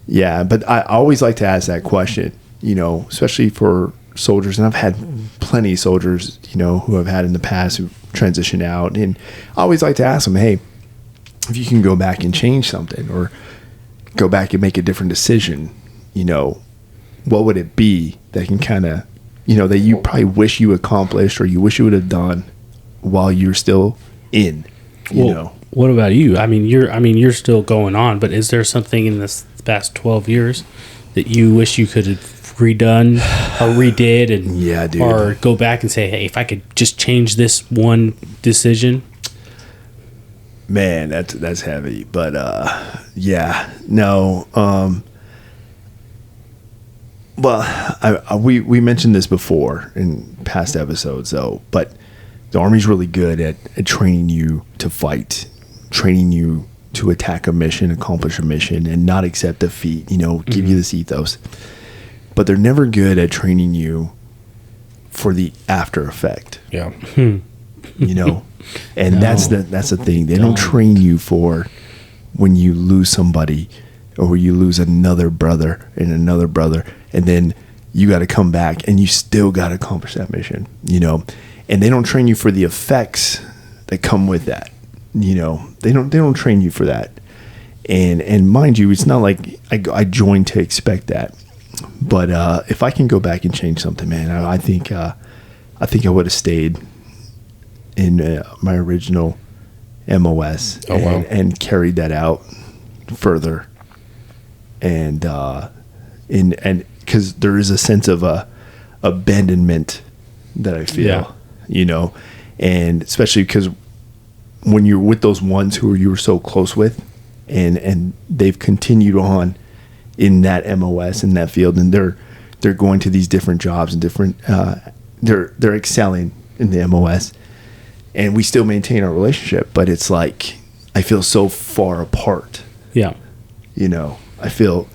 yeah, but I always like to ask that question, you know, especially for soldiers, and I've had plenty of soldiers, you know, who I've had in the past who transition out, and I always like to ask them, hey, if you can go back and change something or go back and make a different decision, you know, what would it be that can kind of, you know, that you probably wish you accomplished or you wish you would have done while you're still in, you know? What about you? I mean, you're still going on, but is there something in this past 12 years that you wish you could have redone or redid and Yeah, dude. or go back and say, hey, if I could just change this one decision? Man, that's heavy, but yeah, no. Well, we mentioned this before in past episodes, though. But the Army's really good at training you to fight, training you to attack a mission, accomplish a mission, and not accept defeat. You know, give you this ethos. But they're never good at training you for the after effect. Yeah. You know. And No. that's the thing. They don't train you for when you lose somebody or you lose another brother, and then you got to come back and you still got to accomplish that mission, you know. And they don't train you for the effects that come with that, you know. They don't train you for that. And mind you, it's not like I joined to expect that. But if I can go back and change something, man, I think I would have stayed in my original MOS and carried that out further, and because there is a sense of abandonment that I feel, you know, and especially because when you're with those ones who you were so close with, and they've continued on in that MOS in that field, and they're going to these different jobs and different they're excelling in the MOS. And we still maintain our relationship, but it's like I feel so far apart. Yeah. You know, I feel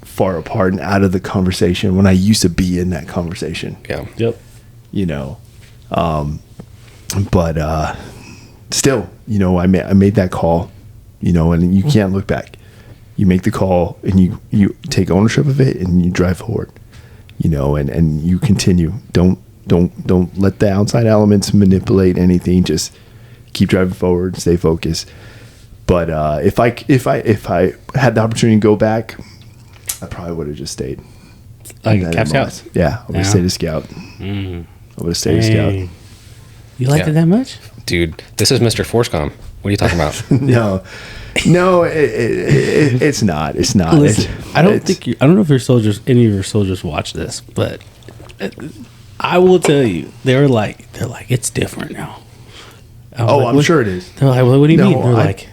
far apart and out of the conversation when I used to be in that conversation. Yeah. Yep. You know, but still, you know, I made that call, you know, and you can't look back. You make the call and you take ownership of it and you drive forward, you know, and you continue. Don't let the outside elements manipulate anything. Just keep driving forward, stay focused. But if I had the opportunity to go back, I probably would have just stayed. Like in that Cap MLS. Scout? Yeah, I would have stayed a scout. I would have stayed a scout. You liked Yeah. it that much? Dude, this is Mr. Forcecom. What are you talking about? No, it's not. It's not. Listen, I don't know if any of your soldiers watch this, but I will tell you, they're like, it's different now. I'm sure it is. They're like, well, what do you No, mean? They're like,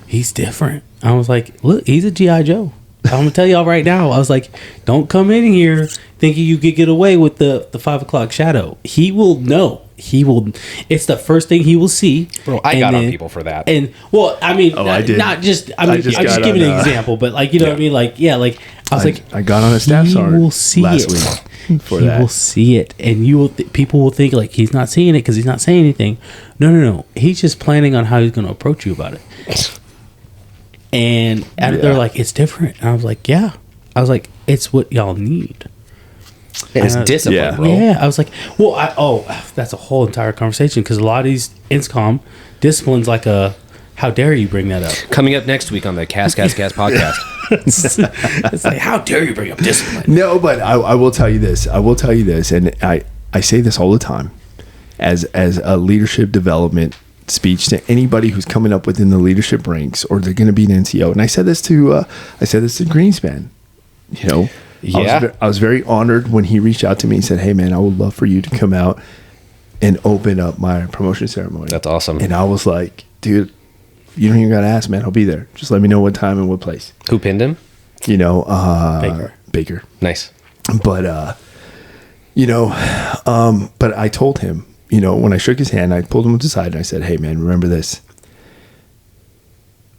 he's different. I was like, look, he's a G.I. Joe. I'm gonna tell y'all right now. I was like, don't come in here thinking you could get away with the 5 o'clock shadow. He will know. He will. It's the first thing he will see. Bro, I got on people for that. And well, I mean, I did. not just. I mean, I'm just got giving on, an example, but like, you know what I mean? Like, yeah, like I was like, I got on a staff he sergeant will see last it. week for He that. will see it, and you will. People will think like he's not seeing it because he's not saying anything. No. He's just planning on how he's going to approach you about it. And they're like, it's different. And I was like, yeah. I was like, it's what y'all need. It's And discipline, yeah. bro. Yeah, I was like, well, that's a whole entire conversation because a lot of these INSCOM disciplines like how dare you bring that up? Coming up next week on the Cast podcast. It's like, how dare you bring up discipline? No, but I will tell you this. And I say this all the time, as a leadership development speech to anybody who's coming up within the leadership ranks, or they're going to be an NCO. And I said this to Greenspan. You know, Yeah. I was very honored when he reached out to me and said, "Hey, man, I would love for you to come out and open up my promotion ceremony." That's awesome. And I was like, "Dude, you don't even got to ask, man. I'll be there. Just let me know what time and what place." Who pinned him? You know, Baker. Nice. But but I told him, you know, when I shook his hand, I pulled him to the side and I said, "Hey, man, remember this.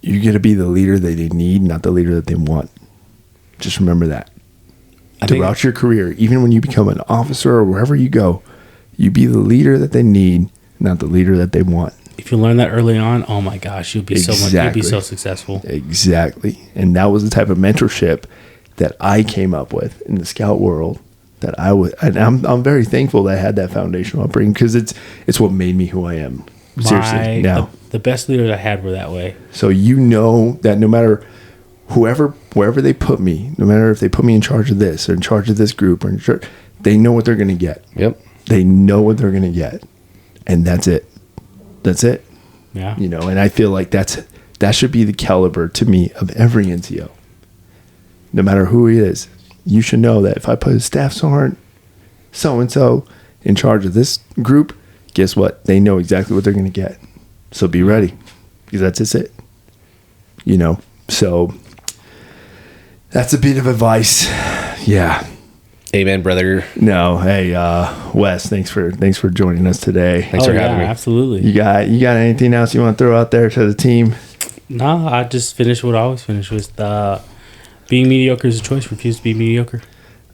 You're going to be the leader that they need, not the leader that they want. Just remember that. Throughout your career, even when you become an officer or wherever you go, you be the leader that they need, not the leader that they want." If you learn that early on, oh my gosh, you'll be so successful. Exactly. And that was the type of mentorship that I came up with in the scout world. That I would, and I'm very thankful that I had that foundational upbringing, because it's what made me who I am. Seriously, now the best leaders I had were that way. So you know that no matter wherever they put me, no matter if they put me in charge of this or in charge of this group or in charge, they know what they're going to get. Yep. They know what they're going to get, and that's it. That's it. Yeah. You know, and I feel like that should be the caliber to me of every NCO. No matter who he is, you should know that if I put a staff sergeant so-and-so in charge of this group, guess what? They know exactly what they're going to get. So be ready, because that's just it. You know, so that's a bit of advice. Yeah. Amen, brother. No, hey, Wes, thanks for joining us today. Thanks for having me. Absolutely. You got anything else you want to throw out there to the team? No, I just finished what I always finish with. Being mediocre is a choice. Refuse to be mediocre.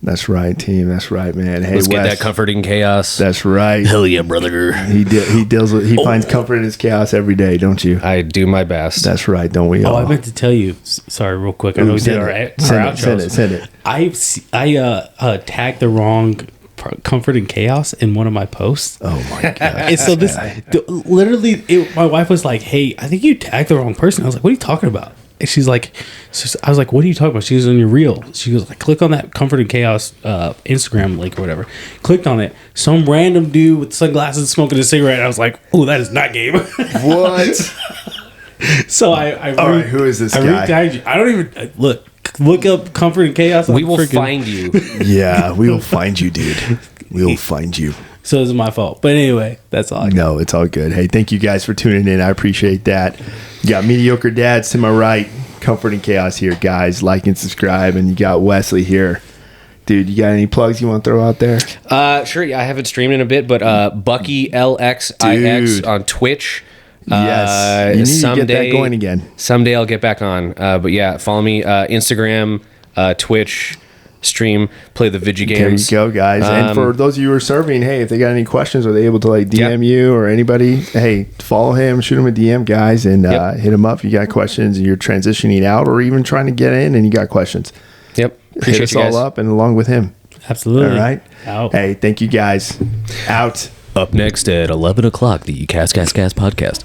That's right, team. That's right, man. Hey, Let's Wes, get that comfort in chaos. that's right. Hell yeah, brother. He finds comfort in his chaos every day, don't you? I do my best. That's right, don't we all? Oh, I meant to tell you. Sorry, real quick. I know we did our outros. Send it. I tagged the wrong comfort and chaos in one of my posts. Oh my god! And so my wife was like, "Hey, I think you tagged the wrong person." I was like, "What are you talking about?" And she's like, I was like, "What are you talking about?" She was on your reel. She goes, "Like, click on that Comfort and Chaos Instagram link or whatever." Clicked on it. Some random dude with sunglasses smoking a cigarette. I was like, "Oh, that is not game." What? So I All right, who is this guy? retagged you. I don't even look up Comfort and Chaos. We will find you. Yeah, we will find you, dude. We will find you. So it's my fault. But anyway, that's all. No, it's all good. Hey, thank you guys for tuning in. I appreciate that. You got Mediocre Dads to my right, Comfort and Chaos here, guys. Like and subscribe. And you got Wesley here. Dude, you got any plugs you want to throw out there? Sure. Yeah, I haven't streamed in a bit, but Bucky LXIX Dude. on Twitch. Yes. You need to get that going again. Someday I'll get back on. But yeah, follow me Instagram, Twitch, stream, play the Vigi games. There you go, guys. And for those of you who are serving, hey, if they got any questions, are they able to like DM you or anybody? Hey, follow him, shoot him a DM, guys, and hit him up if you got questions and you're transitioning out or even trying to get in and you got questions. Yep. Hit us all up and along with him. Absolutely. All right. Out. Hey, thank you guys. Out. Up next at 11 o'clock, the Cast podcast.